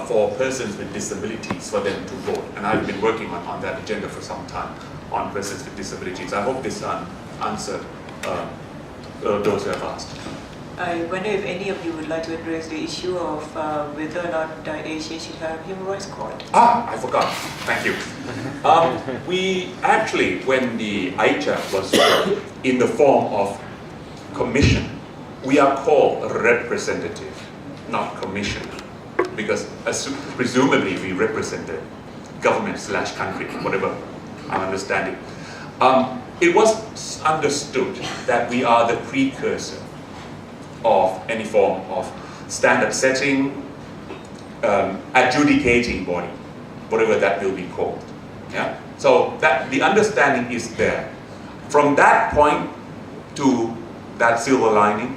for persons with disabilities, for them to vote. And I've been working on that agenda for some time, on persons with disabilities. I hope this answered those who have asked. I wonder if any of you would like to address the issue of whether or not Asia should have a human rights court. I forgot. Thank you. We actually, when the AICHA was in the form of commission, we are called representative, not commissioner, because presumably we represent the government/country, whatever I'm understanding. It was understood that we are the precursor of any form of standard setting, adjudicating body, whatever that will be called. Yeah? So that the understanding is there. From that point to that silver lining,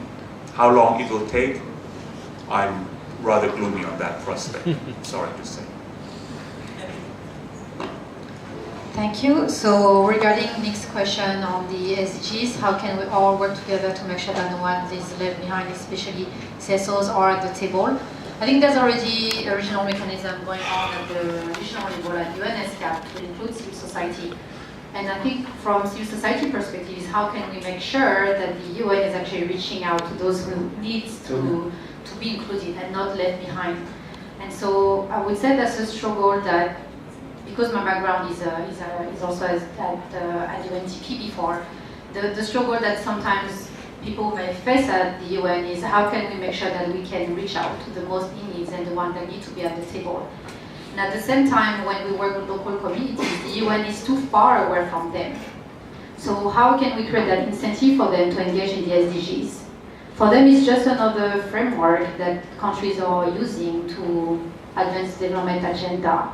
how long it will take, I'm rather gloomy on that prospect, sorry to say. Thank you. So regarding next question on the SDGs, how can we all work together to make sure that no one is left behind, especially CSOs are at the table? I think there's already a regional mechanism going on at the regional level at UNSCAP to include civil society. And I think from civil society perspective is how can we make sure that the UN is actually reaching out to those who need to be included and not left behind. And so I would say that's a struggle that, because my background is also at UNTP before, the struggle that sometimes people may face at the UN is how can we make sure that we can reach out to the most in needs and the ones that need to be at the table. And at the same time, when we work with local communities, the UN is too far away from them. So how can we create that incentive for them to engage in the SDGs? For them, it's just another framework that countries are using to advance the development agenda.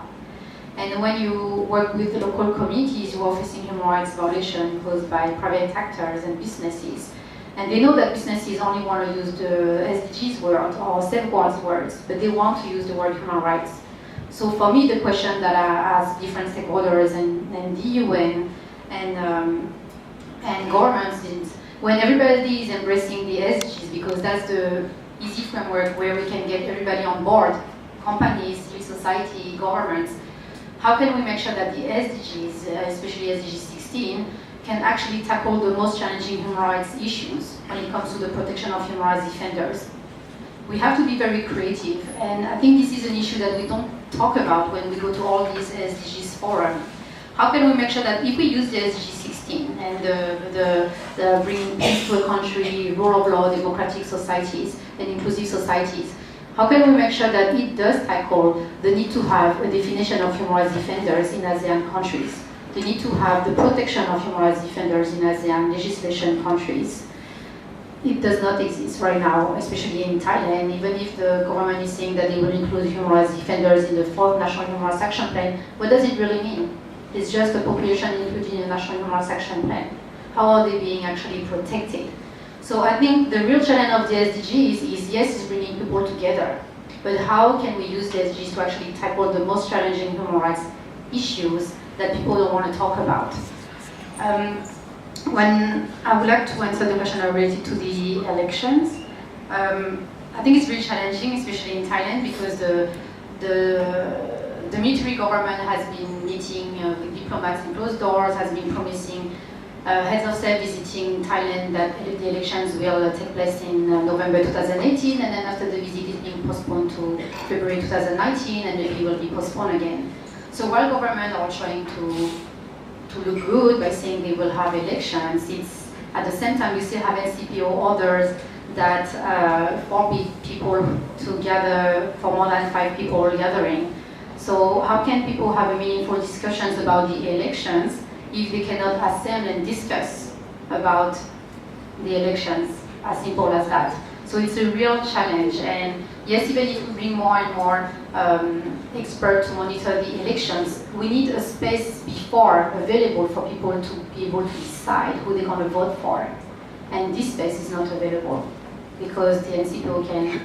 And when you work with the local communities who are facing human rights violations caused by private actors and businesses, and they know that businesses only want to use the SDGs word or safeguards words, but they want to use the word human rights. So for me, the question that I ask different stakeholders and the UN and governments is, when everybody is embracing the SDGs, because that's the easy framework where we can get everybody on board, companies, civil society, governments, how can we make sure that the SDGs, especially SDG 16, can actually tackle the most challenging human rights issues when it comes to the protection of human rights defenders? We have to be very creative, and I think this is an issue that we don't talk about when we go to all these SDGs forums. How can we make sure that if we use the SDG 16 and the bringing peace to a country, rule of law, democratic societies, and inclusive societies, how can we make sure that it does tackle the need to have a definition of human rights defenders in ASEAN countries, the need to have the protection of human rights defenders in ASEAN legislation countries? It does not exist right now, especially in Thailand. Even if the government is saying that they will include human rights defenders in the 4th National Human Rights Action Plan, what does it really mean? It's just a population included in the National Human Rights Action Plan. How are they being actually protected? So I think the real challenge of the SDGs is, yes, it's bringing people together, but how can we use the SDGs to actually tackle the most challenging human rights issues that people don't want to talk about? When I would like to answer the question related to the elections, I think it's really challenging, especially in Thailand, because the military government has been meeting with diplomats in closed doors, has been promising heads of state visiting Thailand that the elections will take place in November 2018, and then after the visit is being postponed to February 2019, and maybe will be postponed again. So while government are trying to look good by saying they will have elections, it's at the same time we still have NCPO, others that forbid people to gather for more than 5 people gathering. So how can people have a meaningful discussions about the elections if they cannot assemble and discuss about the elections, as simple as that? So it's a real challenge, and yes, even if we bring more and more experts to monitor the elections, we need a space before available for people to be able to decide who they're going to vote for. And this space is not available because the NCPO can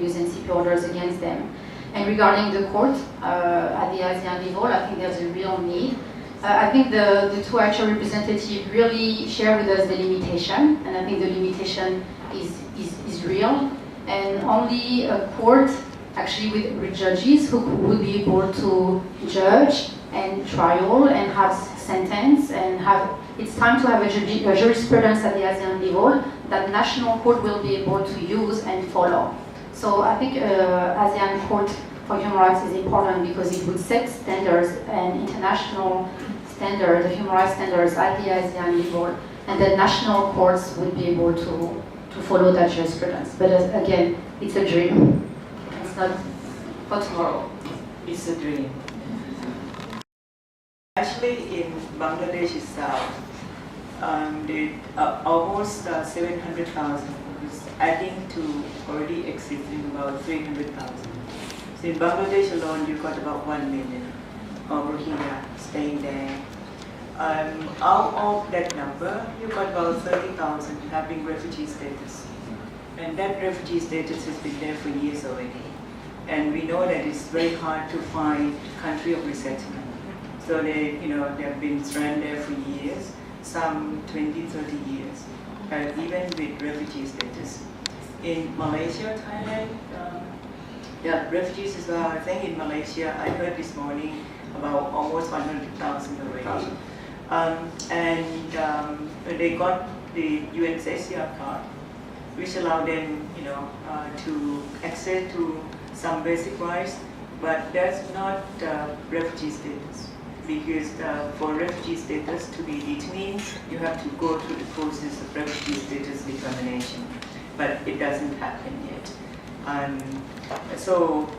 use NCP orders against them. And regarding the court at the ASEAN level, I think there's a real need. I think the two actual representatives really share with us the limitation, and I think the limitation is real. And only a court, actually with judges who would be able to judge and trial and have sentence and have, it's time to have a jurisprudence at the ASEAN level that national court will be able to use and follow. So I think ASEAN Court for Human Rights is important because it would set standards and international standards, the human rights standards at the ASEAN level, and the national courts would be able to follow that jurisprudence. But again, it's a dream. It's not for tomorrow. It's a dream. Actually, in Bangladesh itself, almost 700,000 is adding to already existing about 300,000. So in Bangladesh alone, you've got about 1 million of Rohingya staying there. Out of that number, you've got about 30,000 having refugee status. And that refugee status has been there for years already. And we know that it's very hard to find country of resettlement. So they have been stranded there for years, some 20, 30 years, even with refugee status. In Malaysia, Thailand, refugees as well. I think in Malaysia, I heard this morning about almost 100,000 already. They got the UNHCR card, which allowed them, to access to some basic rights, but that's not refugee status. Because for refugee status to be detained, you have to go through the process of refugee status determination, but it doesn't happen yet. So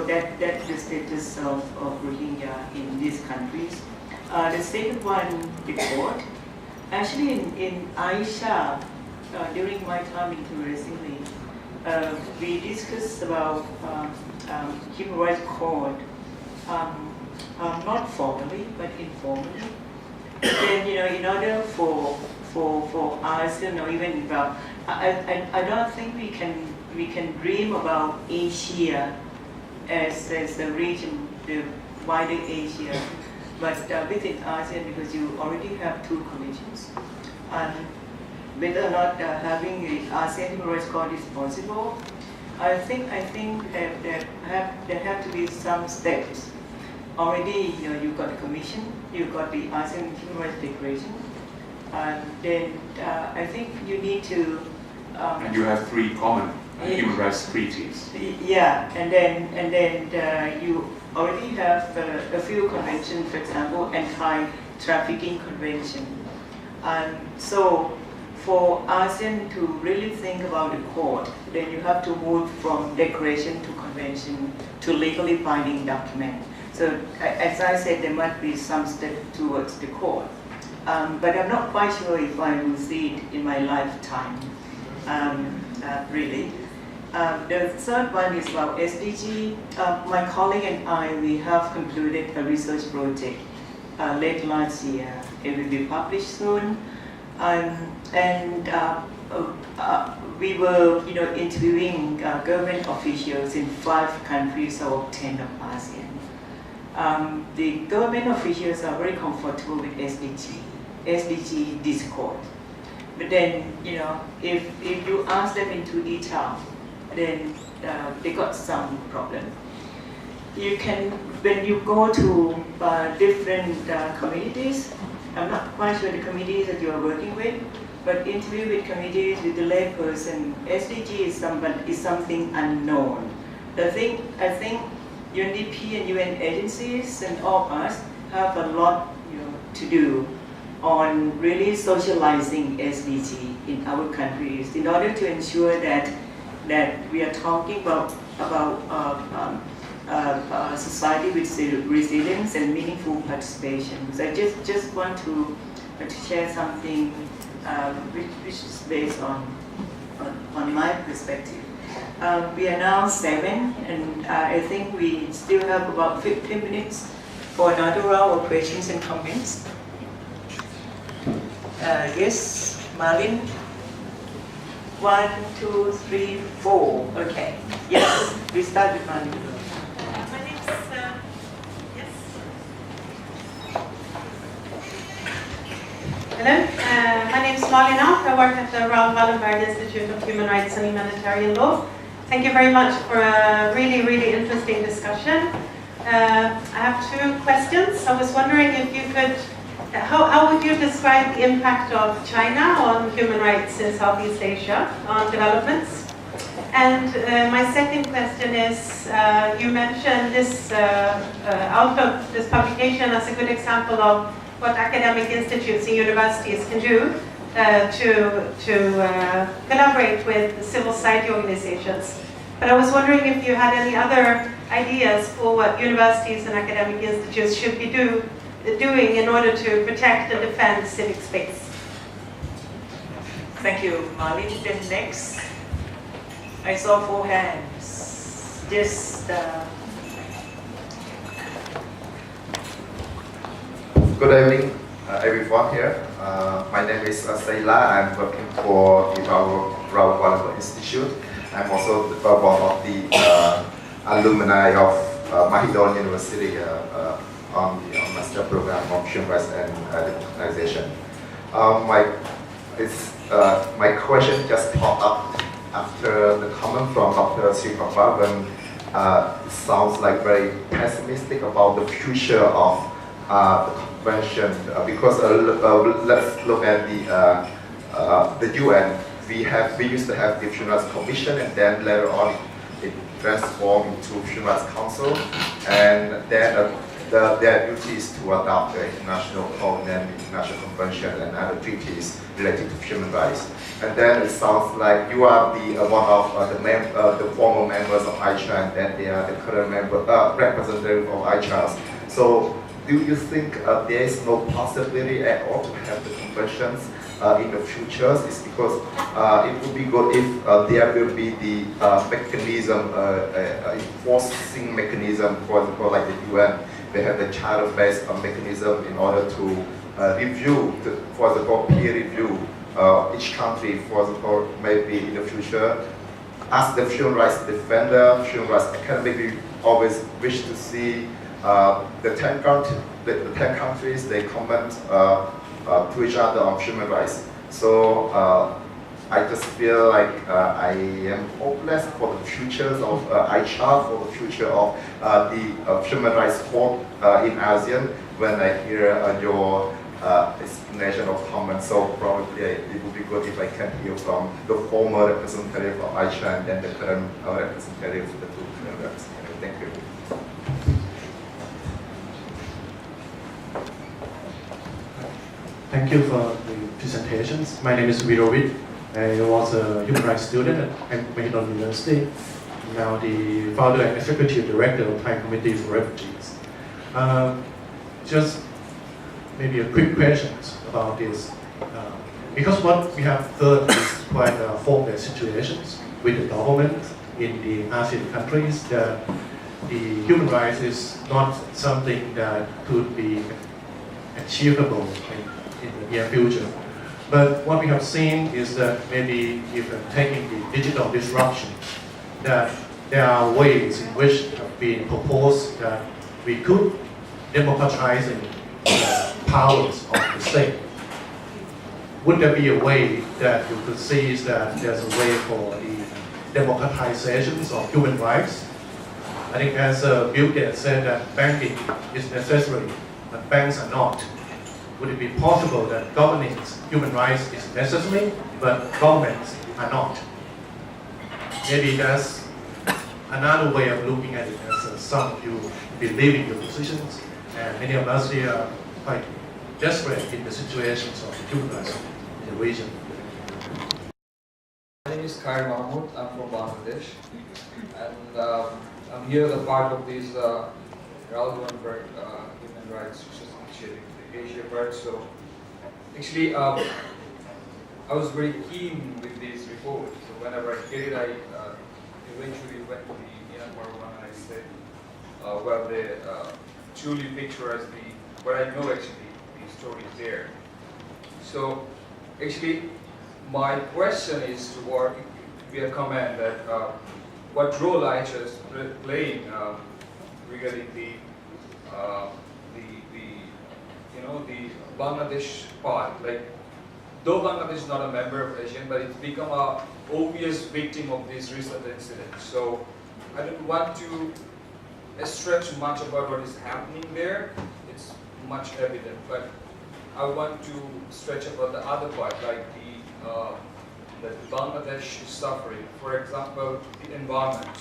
that's the status of Rohingya in these countries. The second one, the court. Actually, in Aisha, during my time interestingly, we discussed about human rights court, not formally but informally. Then in order for us, or even about, I don't think we can dream about Asia as the region, the wider Asia. But within ASEAN, because you already have 2 commissions, and whether or not having an ASEAN Human Rights Court is possible, I think that there have to be some steps. Already, you've got the commission, you've got the ASEAN Human Rights Declaration, and then I think you need to. And you have 3 common human rights treaties. Yeah, and then you already have a few conventions, for example, anti-trafficking convention. And so for ASEAN to really think about the court, then you have to move from declaration to convention to legally binding document. So as I said, there might be some step towards the court. But I'm not quite sure if I will see it in my lifetime, really. The third one is about SDG. My colleague and I, we have concluded a research project late last year. It will be published soon. We were, interviewing government officials in 5 countries out of 10 of ASEAN. The government officials are very comfortable with SDG discord. But then, if you ask them into detail, then they got some problem. You can, when you go to different communities, I'm not quite sure the communities that you are working with, but interview with communities with the layperson, SDG is something unknown. I think UNDP and UN agencies and all of us have a lot to do on really socializing SDG in our countries in order to ensure that we are talking about a society with resilience and meaningful participation. So I just want to share something which is based on my perspective. We are now 7, and I think we still have about 15 minutes for another round of questions and comments. Yes, Marlin. 1, 2, 3, 4. Okay. Yes, we start with Marlin. My name's, yes. Hello, my name's Marlene Alf. I work at the Raoul Wallenberg Institute of Human Rights and Humanitarian Law. Thank you very much for a really, really interesting discussion. I have 2 questions. I was wondering if you could, how would you describe the impact of China on human rights in Southeast Asia, on developments? And my second question is, you mentioned this outlook, this publication as a good example of what academic institutes and universities can do to collaborate with civil society organizations. But I was wondering if you had any other ideas for what universities and academic institutes should be doing in order to protect and defend civic space. Thank you, Marlin. Then next, I saw 4 hands. Just Good evening, everyone here. My name is Sayla. I'm working for the Raoul Wallenberg Institute. I'm also one of the alumni of Mahidol University on the master program of human rights and organization. My question just popped up after the comment from Dr. Sripapa when it sounds like very pessimistic about the future of the convention because let's look at the UN. We used to have the Human Rights Commission, and then later on it transformed into Human Rights Council, and then their duty is to adopt the international covenant, international convention, and other treaties related to human rights. And then it sounds like you are one of the former members of ICHA, and then they are the current representative of ICHA. So do you think there is no possibility at all to have the conventions in the future? It's because it would be good if there will be the mechanism, enforcing mechanism, for example, like the UN. They have the charter-based mechanism in order to review, for example, peer review each country, for example, maybe in the future. As the human rights defender, human rights academic, we always wish to see the 10 countries, they comment to each other on human rights. So I just feel like I am hopeless for the futures of ICHA, for the future of the human rights court in ASEAN when I hear your explanation of comments. So probably it would be good if I can hear from the former representative of ICHA and then the current representative of the two human rights. Thank you. Thank you for the presentations. My name is Virovit. I was a human rights student at Mahidol University, now the founder and executive director of Thai Committee for Refugees. Just maybe a quick question about this. Because what we have heard is quite hopeless situations with the government in the ASEAN countries, that the human rights is not something that could be achievable in the near future. But what we have seen is that maybe if taking the digital disruption, that there are ways in which have been proposed that we could democratize the powers of the state. Would there be a way that you could see that there's a way for the democratizations of human rights? I think as Bill Gates said that banking is necessary, but banks are not. Would it be possible that governing human rights is necessary, but governments are not? Maybe that's another way of looking at it, as some of you believe in your positions, and many of us here are quite desperate in the situations of human rights in the region. My name is Khair Mahmood. I'm from Bangladesh, and I'm here as a part of this Raoul Wallenberg Human Rights Research Initiative, the Asia part. So, actually, I was very keen with this report. So whenever I get it, I eventually went to the Myanmar one and I said, well, they truly picture as what I know actually the story is there. So, actually, my question is toward via comment that what role IHR is playing regarding the Bangladesh part. Like, though Bangladesh is not a member of ASEAN, but it's become a obvious victim of this recent incident. So I don't want to stretch much about what is happening there. It's much evident, but I want to stretch about the other part, like that Bangladesh is suffering. For example, the environment.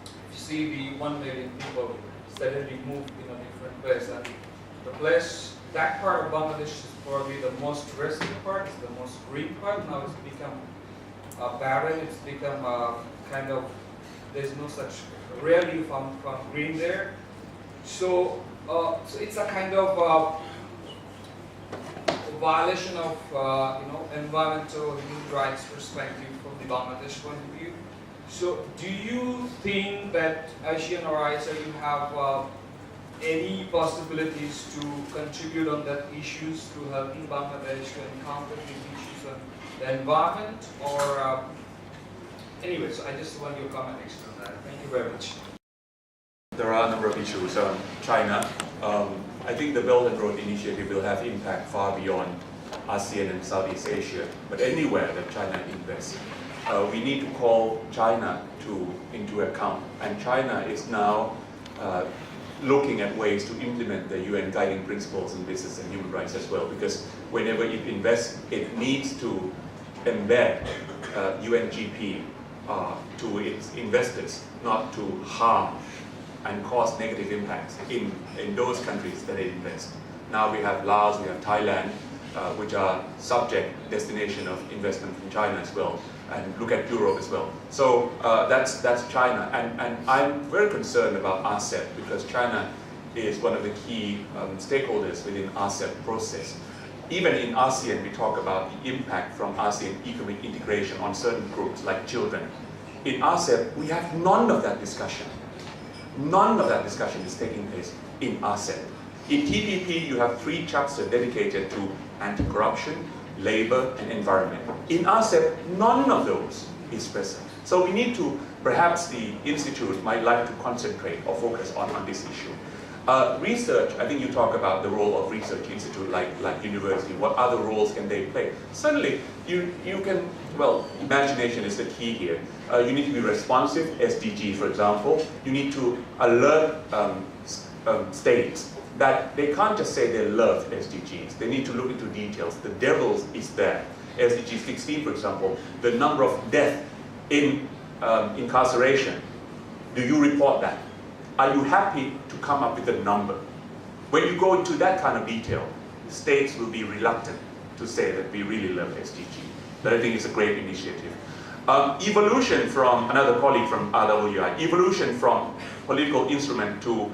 If you see the 1 million people suddenly moved in a different place, and the place, that part of Bangladesh is probably the most risky part, it's the most green part. Now it's become barren, it's become kind of, there's no such, rarely you found green there. So, so it's a kind of violation of environmental human rights perspective from the Bangladesh point of view. So do you think that ASEAN or ISA you have any possibilities to contribute on that issues to helping Bangladesh to encounter these issues on the environment, or anyway, so I just want your comment on that. Thank you very much. There are a number of issues. China, I think the Belt and Road Initiative will have impact far beyond ASEAN and Southeast Asia, but anywhere that China invests. We need to call China into account, and China is now looking at ways to implement the UN guiding principles in business and human rights as well, because whenever it invests, it needs to embed UNGP to its investors, not to harm and cause negative impacts in those countries that they invest. Now we have Laos, we have Thailand, which are subject destination of investment from China as well, and look at Europe as well. So that's China, and I'm very concerned about ASEP because China is one of the key stakeholders within ASEP process. Even in ASEAN, we talk about the impact from ASEAN economic integration on certain groups like children. In ASEP, we have none of that discussion. None of that discussion is taking place in ASEP. In TPP, you have 3 chapters dedicated to anti-corruption, labor, and environment. In ASEP, none of those is present. So we need to, perhaps the Institute might like to concentrate or focus on this issue. Research, I think you talk about the role of research institute like university, what other roles can they play? Certainly, you can, well, imagination is the key here. You need to be responsive, SDG for example. You need to alert states that they can't just say they love SDGs. They need to look into details. The devil is there. SDG 16, for example, the number of deaths in incarceration. Do you report that? Are you happy to come up with a number? When you go into that kind of detail, states will be reluctant to say that we really love SDG. But I think it's a great initiative. Evolution from, another colleague from RWI, evolution from political instrument to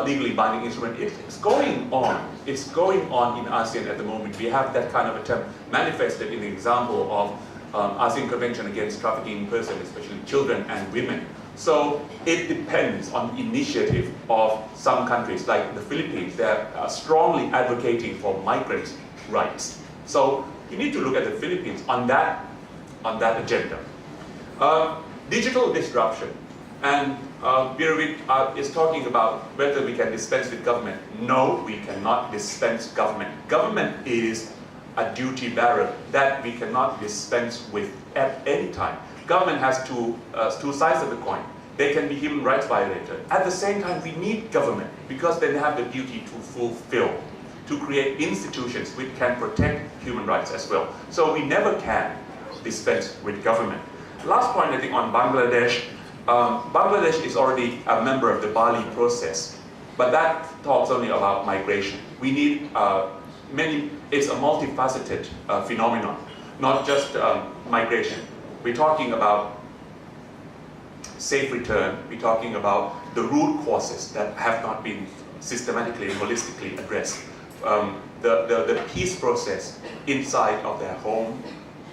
legally binding instrument, it's going on. It's going on in ASEAN at the moment. We have that kind of attempt manifested in the example of ASEAN Convention Against Trafficking in Persons, especially children and women. So it depends on the initiative of some countries, like the Philippines. They are strongly advocating for migrants' rights. So you need to look at the Philippines on that agenda. Digital disruption. And Birovit is talking about whether we can dispense with government. No, we cannot dispense government. Government is a duty bearer that we cannot dispense with at any time. Government has two sides of the coin. They can be human rights violators. At the same time, we need government because they have the duty to fulfill, to create institutions which can protect human rights as well. So we never can dispense with government. Last point, I think, on Bangladesh. Bangladesh is already a member of the Bali process, but that talks only about migration. We need it's a multifaceted phenomenon, not just migration. We're talking about safe return, we're talking about the root causes that have not been systematically and holistically addressed. The peace process inside of their home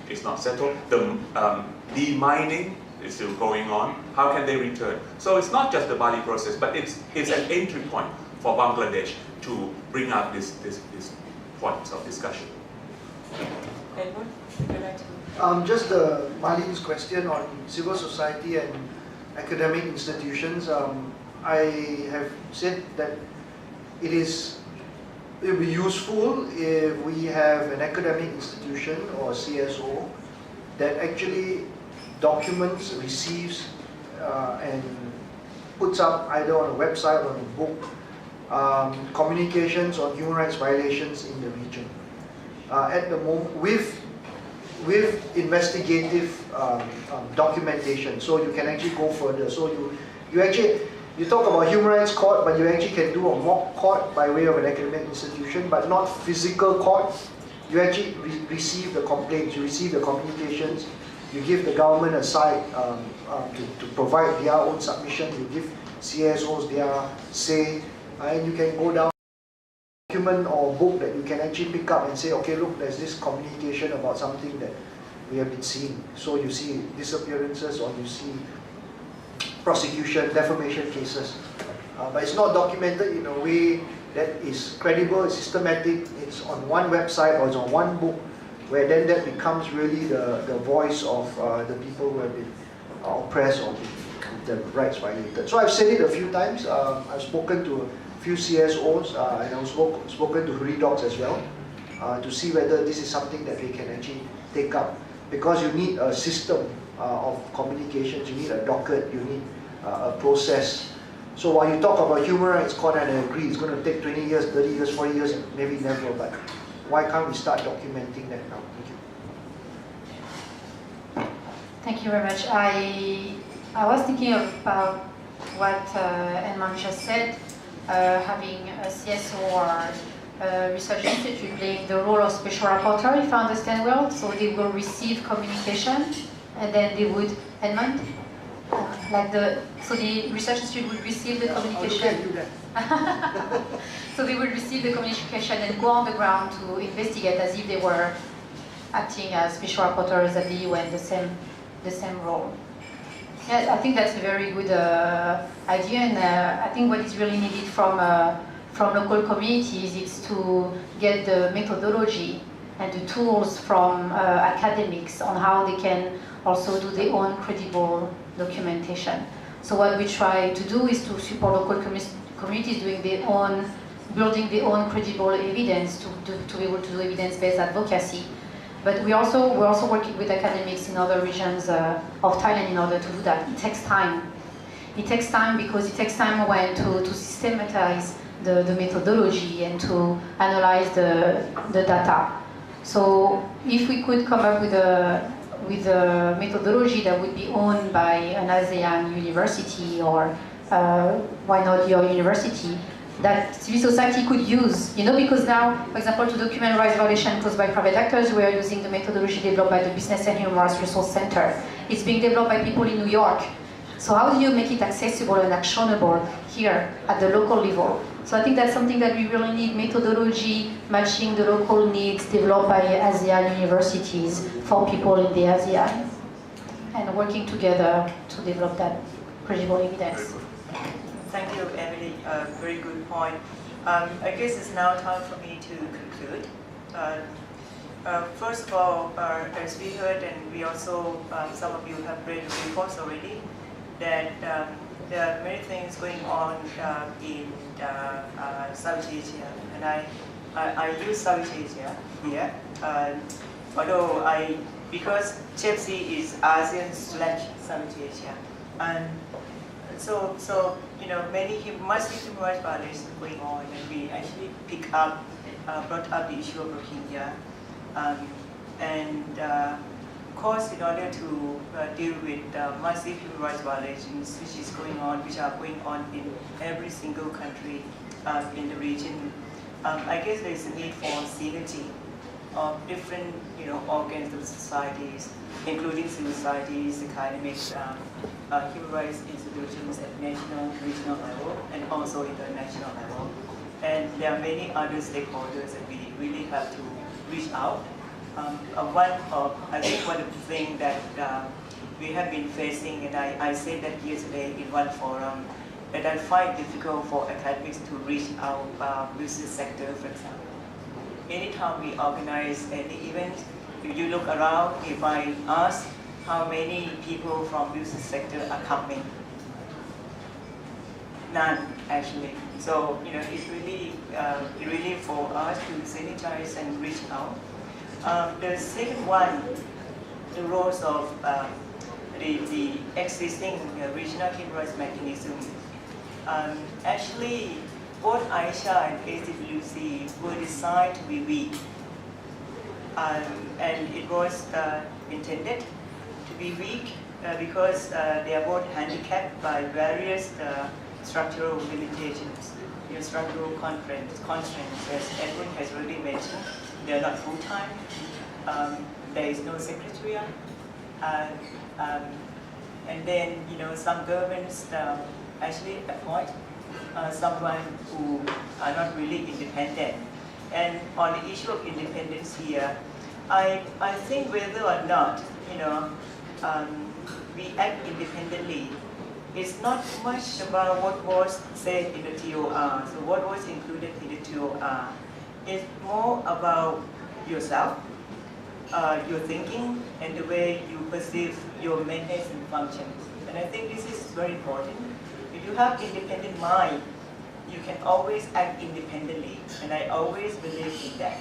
is not settled. The demining is still going on. How can they return? So it's not just the Bali process, but it's an entry point for Bangladesh to bring up this points of discussion. Edward, would you like to? Just the Marlene's question on civil society and academic institutions. I have said that it will be useful if we have an academic institution or CSO that actually documents, receives, and puts up either on a website or on a book communications on human rights violations in the region. At the moment, with investigative documentation, so you can actually go further. So you talk about human rights court, but you actually can do a mock court by way of an academic institution, but not physical court. You actually receive the complaints, you receive the communications, you give the government a side to provide their own submission, you give CSOs their say, and you can go down document or book that you can actually pick up and say, okay, look, there's this communication about something that we have been seeing. So you see disappearances or you see prosecution, defamation cases. But it's not documented in a way that is credible, it's systematic, it's on one website or it's on one book, where then that becomes really the voice of the people who have been oppressed or the rights violated. So I've said it a few times. I've spoken to a few CSOs and I've spoken to Huridocs as well to see whether this is something that they can actually take up, because you need a system of communications, you need a docket, you need a process. So while you talk about human rights court, and I agree, it's going to take 20 years, 30 years, 40 years, maybe never, but why can't we start documenting that now? Thank you. Thank you very much. I was thinking about what Edmond just said, having a CSO or a research institute playing the role of special rapporteur, if I understand well. So they will receive communication and then they would, Edmond? So the research institute would receive the communication. So they would receive the communication and go on the ground to investigate as if they were acting as special rapporteurs at the UN, the same role. Yeah, I think that's a very good idea, and I think what is really needed from local communities is to get the methodology and the tools from academics on how they can also do their own credible documentation. So what we try to do is to support local communities doing their own, building their own credible evidence to be able to do evidence-based advocacy. But we're also working with academics in other regions of Thailand in order to do that. It takes time. It takes time because it takes time when to systematize the methodology and to analyze the data. So if we could come up with a methodology that would be owned by an ASEAN university or why not your university, that civil society could use, because now, for example, to document rights violations caused by private actors, we are using the methodology developed by the Business and Human Rights Resource Center. It's being developed by people in New York. So how do you make it accessible and actionable here at the local level? So I think that's something that we really need, methodology matching the local needs developed by ASEAN universities for people in the ASEAN, and working together to develop that credible evidence. Thank you, Emily. Very good point. I guess it's now time for me to conclude. First of all, as we heard, and we also, some of you have read the reports already, that there are many things going on in South Asia, and I use South Asia here, although because CHEPC is ASEAN/South Asia, and so many massive human rights violations going on, and we actually brought up the issue of Rohingya, and of course, in order to deal with massive human rights violations which are going on in every single country in the region, I guess there is a need for synergy of different, organs of societies, including civil societies, academics, human rights institutions at national, regional level, and also international level. And there are many other stakeholders that we really have to reach out. I think one of the things that we have been facing, and I said that yesterday in one forum, that I find difficult for academics to reach out business sector, for example. Anytime we organize any event, if you look around, if I ask how many people from business sector are coming, none actually. So it's really for us to synergize and reach out. The second one, the roles of the existing regional human rights mechanism. Actually, both Aisha and ACWC were designed to be weak, and it was intended to be weak because they are both handicapped by various structural limitations, structural constraints, as Edwin has already mentioned. They are not full-time. There is no secretariat, and then some governments actually appoint someone who are not really independent. And on the issue of independence here, I think whether or not we act independently, it's not much about what was said in the TOR. So what was included in the TOR. It's more about yourself, your thinking, and the way you perceive your mandates and functions. And I think this is very important. If you have independent mind, you can always act independently, and I always believe in that.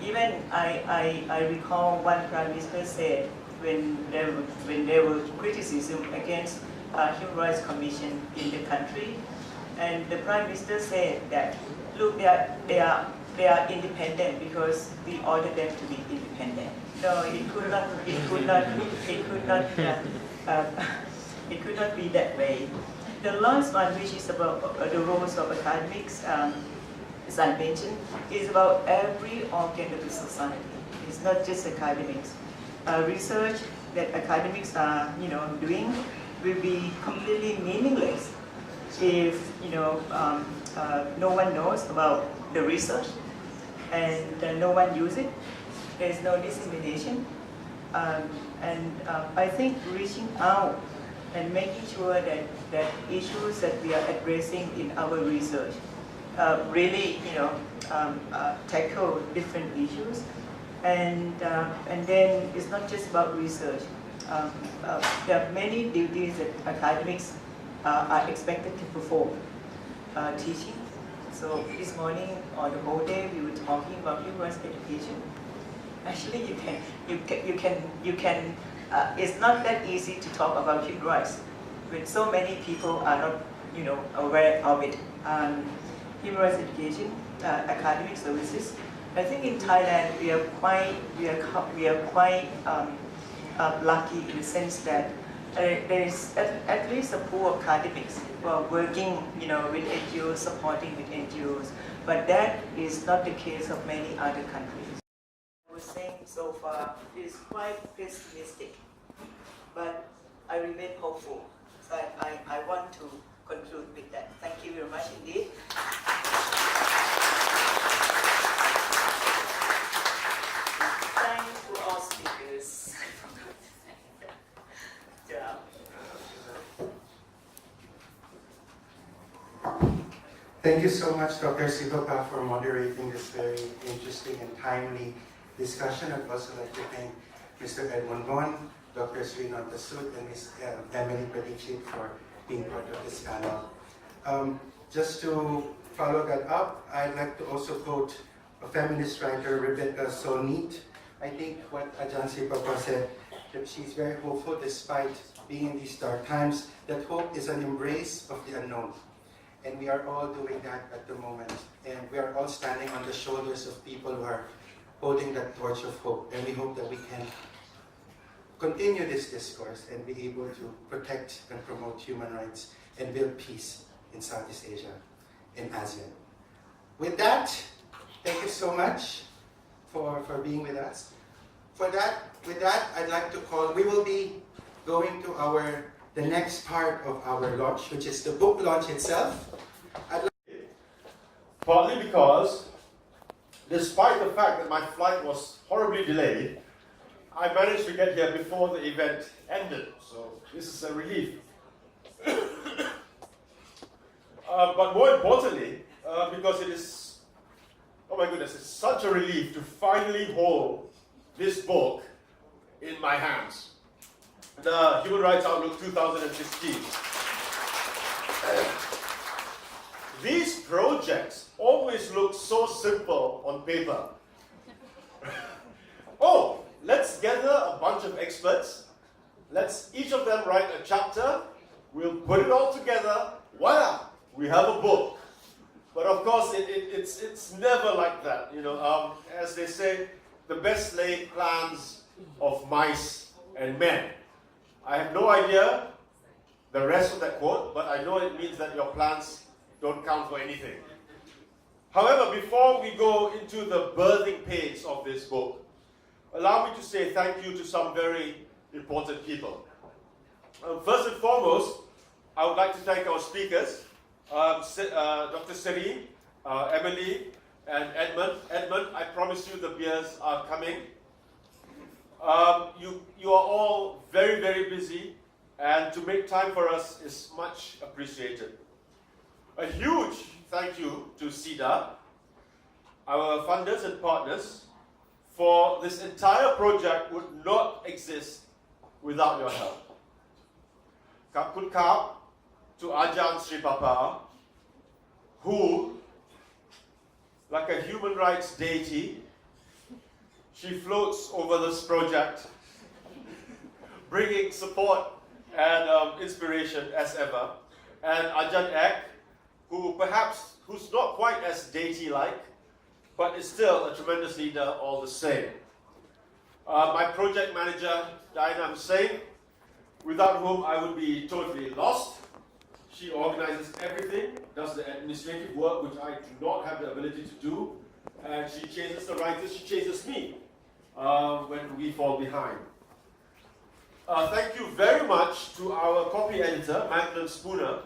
Even I recall one Prime Minister said when there were criticism against Human Rights Commission in the country, and the Prime Minister said that, look, they are independent because we ordered them to be independent. No, it could not be that way. The last one, which is about the roles of academics, as I mentioned, is about every organ of the society. It's not just academics. Research that academics are, doing will be completely meaningless if, no one knows about the research and no one uses it. There's no dissemination. I think reaching out and making sure that issues that we are addressing in our research really, tackle different issues, and then it's not just about research. There are many duties that academics are expected to perform. Teaching. So this morning or the whole day we were talking about human rights education. Actually, you can. It's not that easy to talk about human rights when so many people are not, aware of it. Human rights education, academic services. I think in Thailand we are quite lucky in the sense that there is at least a pool of academics who are working, with NGOs, supporting with NGOs. But that is not the case of many other countries. I was saying so far is quite pessimistic, but I remain hopeful. So I want to conclude with that. Thank you very much indeed. Thanks to all speakers. Yeah. Thank you so much, Dr. Sivapa, for moderating this very interesting and timely discussion. I'd also like to thank Mr. Edmund Von, Dr. Srinath Tasud, and Ms. Emily Padicit for being part of this panel. Just to follow that up, I'd like to also quote a feminist writer, Rebecca Solnit. I think what Ajahn Sivapa said, that she's very hopeful despite being in these dark times, that hope is an embrace of the unknown. And we are all doing that at the moment. And we are all standing on the shoulders of people who are holding that torch of hope. And we hope that we can continue this discourse and be able to protect and promote human rights and build peace in Southeast Asia, in ASEAN. With that, thank you so much for being with us. With that, I'd like to we will be going to the next part of our launch, which is the book launch itself. Partly because, despite the fact that my flight was horribly delayed, I managed to get here before the event ended, so this is a relief. But more importantly, because it is, oh my goodness, it's such a relief to finally hold this book in my hands. The Human Rights Outlook 2015. These projects always look so simple on paper. Oh, let's gather a bunch of experts. Let's each of them write a chapter. We'll put it all together. Voila! We have a book. But of course, it's never like that. You know, as they say, the best laid plans of mice and men. I have no idea the rest of that quote, but I know it means that your plans don't count for anything. However, before we go into the birthing page of this book, allow me to say thank you to some very important people. First and foremost, I would like to thank our speakers, Dr. Seri, Emily, and Edmund. Edmund, I promise you the beers are coming. You are all very, very busy, and to make time for us is much appreciated. A huge thank you to SIDA, our funders and partners, for this entire project would not exist without your help. Kap kun kap to Ajahn Sri Papa, who, like a human rights deity, she floats over this project, bringing support and inspiration as ever. And Ajahn Ek, who's not quite as deity-like, but is still a tremendous leader all the same. My project manager, Diana Hussain, without whom I would be totally lost. She organizes everything, does the administrative work, which I do not have the ability to do, and she chases the writers, she chases me when we fall behind. Thank you very much to our copy editor, Magdalene Spooner,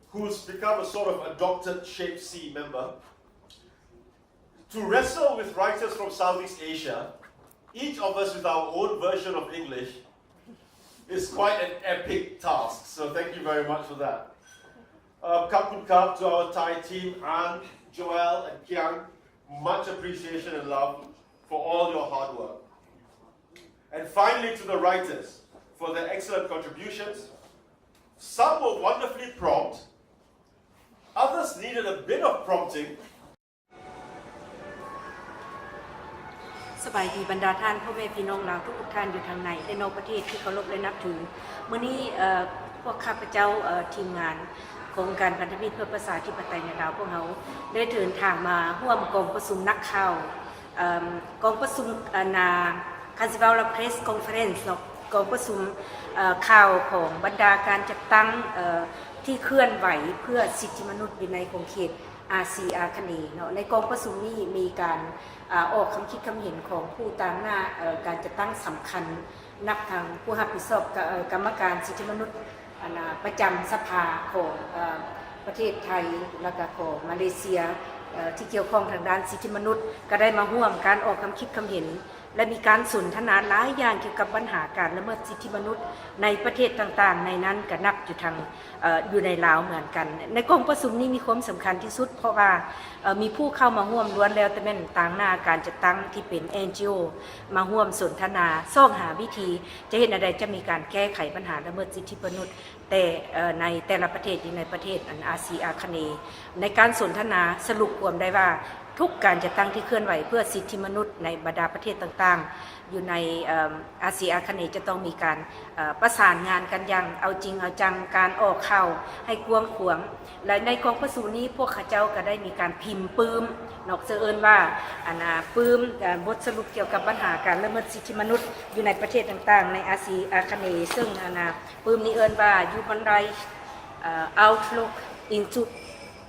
who's become a sort of adopted Shape C member. To wrestle with writers from Southeast Asia, each of us with our own version of English, is quite an epic task. So thank you very much for that. Kap kun kap to our Thai team, Anne, Joel, and Kiang. Much appreciation and love for all your hard work. And finally to the writers for their excellent contributions. Some were wonderfully prompt. Others needed a bit of prompting. สบายดีบรรดาท่านพ่อแม่พี่น้องเราทุกท่านอยู่ทางในและนอกประเทศที่เคารพและนับถือมื้อนี้พวกข้าพเจ้าทีมงานโครงการพันธมิตรเพื่อประชาธิปไตยในดาวพวกเขาได้เดินทางมาร่วมกองประชุมนักข่าวกองประชุมCarnival Press Conference กองประชุมข่าวของบรรดาการจัดตั้งที่เคลื่อนไหวเพื่อสิทธิมนุษย์ในของเขตอาซีอาคเนย์ในกองประชุมนี้มีการออกคำคิดคำเห็นของผู้ตามหน้าการจัดตั้งสำคัญนับทางผู้รับผิดชอบกรรมการสิทธิมนุษย์ประจำสภาของประเทศไทยและก็ของมาเลเซียที่เกี่ยวข้องทางด้านสิทธิมนุษย์ก็ได้มาร่วมการออกคำคิดคำเห็นและมีการสนทนาหลายอย่างเกี่ยวกับปัญหาการละเมิดสิทธิมนุษย์ในประเทศต่างๆในนั้นก็นับอยู่ในลาวเหมือนกันในกองประชุมนี้มีความสำคัญที่สุดเพราะว่ามีผู้เข้ามาร่วมล้วนแล้วแต่เป็นต่างหน้าการจัดตั้งที่เป็น NGO มาร่วมสนทนาซ่องหาวิธีจะเห็นอะไรจะมีการแก้ไขปัญหาละเมิดสิทธิมนุษย์แต่ในแต่ละประเทศในประเทศอาซีอาคเนย์ในการสนทนาสรุปรวมได้ว่าทุกการจัดตั้งที่เคลื่อนไหวเพื่อสิทธิมนุษย์ในบรรดาประเทศต่างๆอยู่ในอาซีอาคเนย์จะต้องมีการประสานงานกันอย่างเอาจริงเอาจังการออกข่าวให้กว้างขวางและในกองประชุมนี้พวกข้าเจ้าก็ได้มีการพิมพ์ปื้มนอกเสือเอิญว่าปื้มบทสรุปเกี่ยวกับปัญหาการละเมิดสิทธิมนุษย์อยู่ในประเทศต่างๆในอาซีอาคเนย์ซึ่งปื้มนี้เอิญว่า Human Rights Outlook into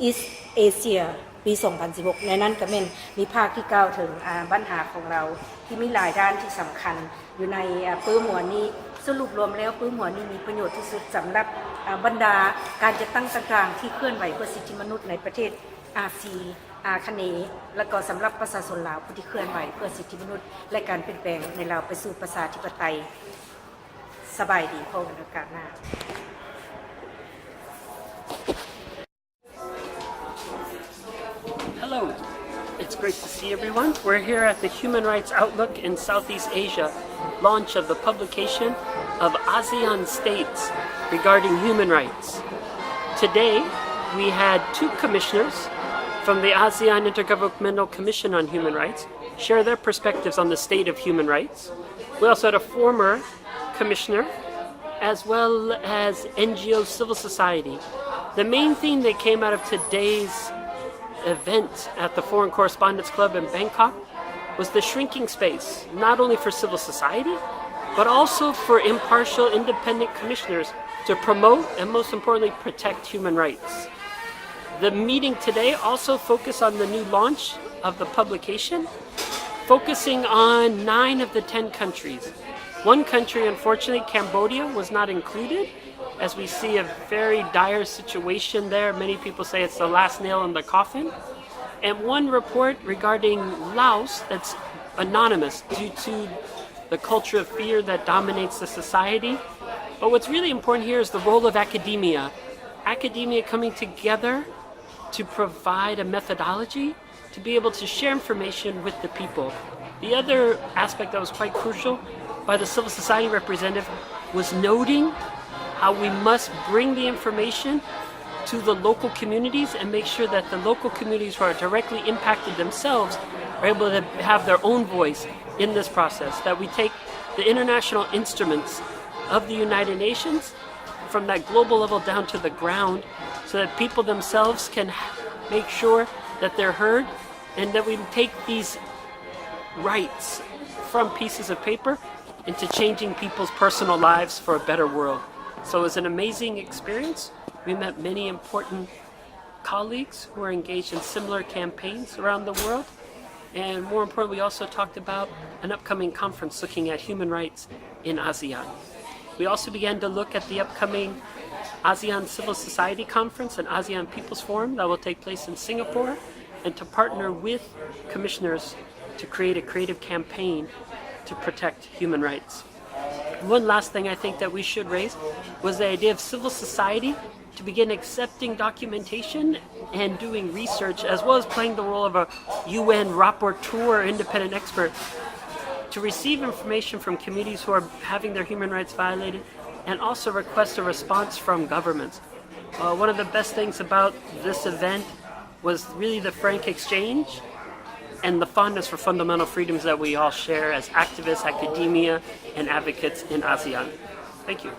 East Asia ปี 2016 ในนั้นก็เป็นมีภาคที่กล่าวถึงปัญหาของเราที่มีหลายด้านที่สำคัญอยู่ในปื้มหัวนี้สรุปรวมแล้วปื้มหัวนี้มีประโยชน์ที่สุดสำหรับบรรดาการจัดตั้งต่างๆที่เคลื่อนไหวเพื่อสิทธิมนุษย์ในประเทศอาเซียนอาคเนย์และก็สำหรับประชาชนลาวผู้ที่เคลื่อนไหวเพื่อสิทธิมนุษย์และการเปลี่ยนแปลงในลาวไปสู่ประชาธิปไตยสบายดีพบกันโอกาสหน้า Hello, it's great to see everyone. We're here at the Human Rights Outlook in Southeast Asia, launch of the publication of ASEAN states regarding human rights. Today, we had 2 commissioners from the ASEAN Intergovernmental Commission on Human Rights share their perspectives on the state of human rights. We also had a former commissioner as well as NGO civil society. The main theme that came out of today's event at the Foreign Correspondence Club in Bangkok was the shrinking space, not only for civil society, but also for impartial, independent commissioners to promote and most importantly protect human rights. The meeting today also focused on the new launch of the publication, focusing on 9 of the 10 countries. One country, unfortunately, Cambodia, was not included, as we see a very dire situation there. Many people say it's the last nail in the coffin. And one report regarding Laos that's anonymous due to the culture of fear that dominates the society. But what's really important here is the role of academia. Academia coming together to provide a methodology to be able to share information with the people. The other aspect that was quite crucial by the civil society representative was noting how we must bring the information to the local communities and make sure that the local communities who are directly impacted themselves are able to have their own voice in this process, that we take the international instruments of the United Nations from that global level down to the ground so that people themselves can make sure that they're heard, and that we take these rights from pieces of paper into changing people's personal lives for a better world. So it was an amazing experience. We met many important colleagues who are engaged in similar campaigns around the world. And more importantly, we also talked about an upcoming conference looking at human rights in ASEAN. We also began to look at the upcoming ASEAN Civil Society Conference and ASEAN People's Forum that will take place in Singapore, and to partner with commissioners to create a creative campaign to protect human rights. One last thing I think that we should raise was the idea of civil society to begin accepting documentation and doing research, as well as playing the role of a UN rapporteur or independent expert to receive information from communities who are having their human rights violated, and also request a response from governments. One of the best things about this event was really the frank exchange and the fondness for fundamental freedoms that we all share as activists, academia, and advocates in ASEAN. Thank you.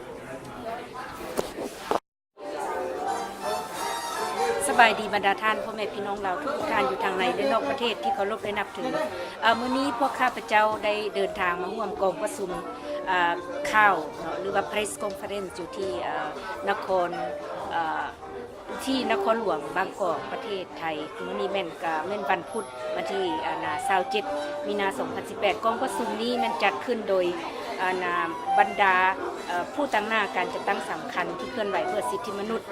สบายดีบรรดาท่านพ่อแม่พี่น้องเราทุกท่านอยู่ทางในและนอกประเทศที่เคารพและนับถือมื้อนี้พวกข้าพเจ้าได้เดินทางมาร่วมกองประชุมข่าวหรือว่า Press Conference อยู่ที่นครหลวงบางกอกประเทศไทยมื้อนี้แม่นวันพุธวันที่27 มีนาคม 2018กองประชุมนี้มันจัดขึ้นโดยบรรดาผู้ตั้งหน้าการจัดตั้งสำคัญที่เคลื่อนไหวเพื่อสิทธิมนุษย์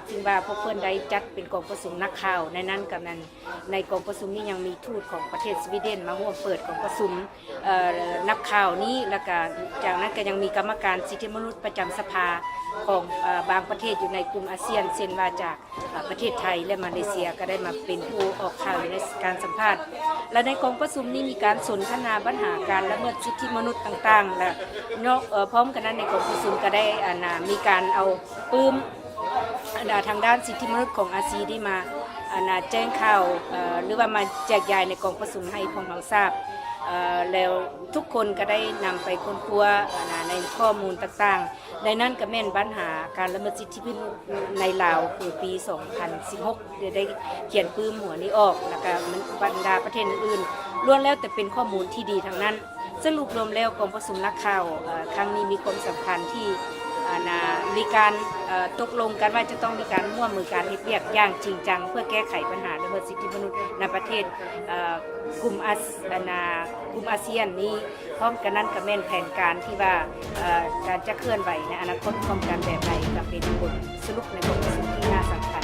จึงว่าพวกเพื่อนได้จัดเป็นกองประชุมนักข่าวในนั้นกับนั้นในกองประชุมนี้ยังมีทูตของประเทศสวีเดนมาร่วมเปิดกองประชุมนักข่าวนี้แล้วก็จากนั้นก็ยังมีกรรมการสิทธิมนุษย์ประจำสภาของบางประเทศอยู่ในกลุ่มอาเซียนเช่นว่าจากประเทศไทยและมาเลเซียก็ได้มาเป็นผู้ออกข่าวในการสัมภาษณ์และในกองประชุมนี้มีการสนทนาปัญหาการละเมิดสิทธิมนุษย์ต่างๆและพร้อมกันนั้นในกองประชุมก็ได้มีการเอาปื้มทางด้านสิทธิมนุษย์ของอาซีได้มาแจ้งข่าวหรือว่ามาแจกจ่ายในกองประชุมให้พวกเราทราบแล้วทุกคนก็ได้นำไปค้นคว้าในข้อมูลต่างๆในนั้นก็แม่นปัญหาการละเมิดสิทธิมนุษย์ในลาวคือปี 2016 ได้เขียนปื้มหัวนี้ออกแล้วก็บรรดาประเทศอื่นๆล้วนแล้วแต่เป็นข้อมูลที่ดีทั้งนั้นสรุปรวมแล้วกองประชุมนักข่าวครั้งนี้มีความสำคัญที่ มีการตกลงกันว่าจะต้องมีการร่วมมือการเฮ็ดเวียกอย่างจริงจังเพื่อแก้ไขปัญหาละเมิดสิทธิมนุษย์ในประเทศกลุ่มอาเซียนนี้พร้อมกันนั้นก็แม่นแผนการที่ว่าการจะเคลื่อนไหวในอนาคตพร้อมกันแบบใดก็เป็นบทสรุปในบทที่น่าสำคัญ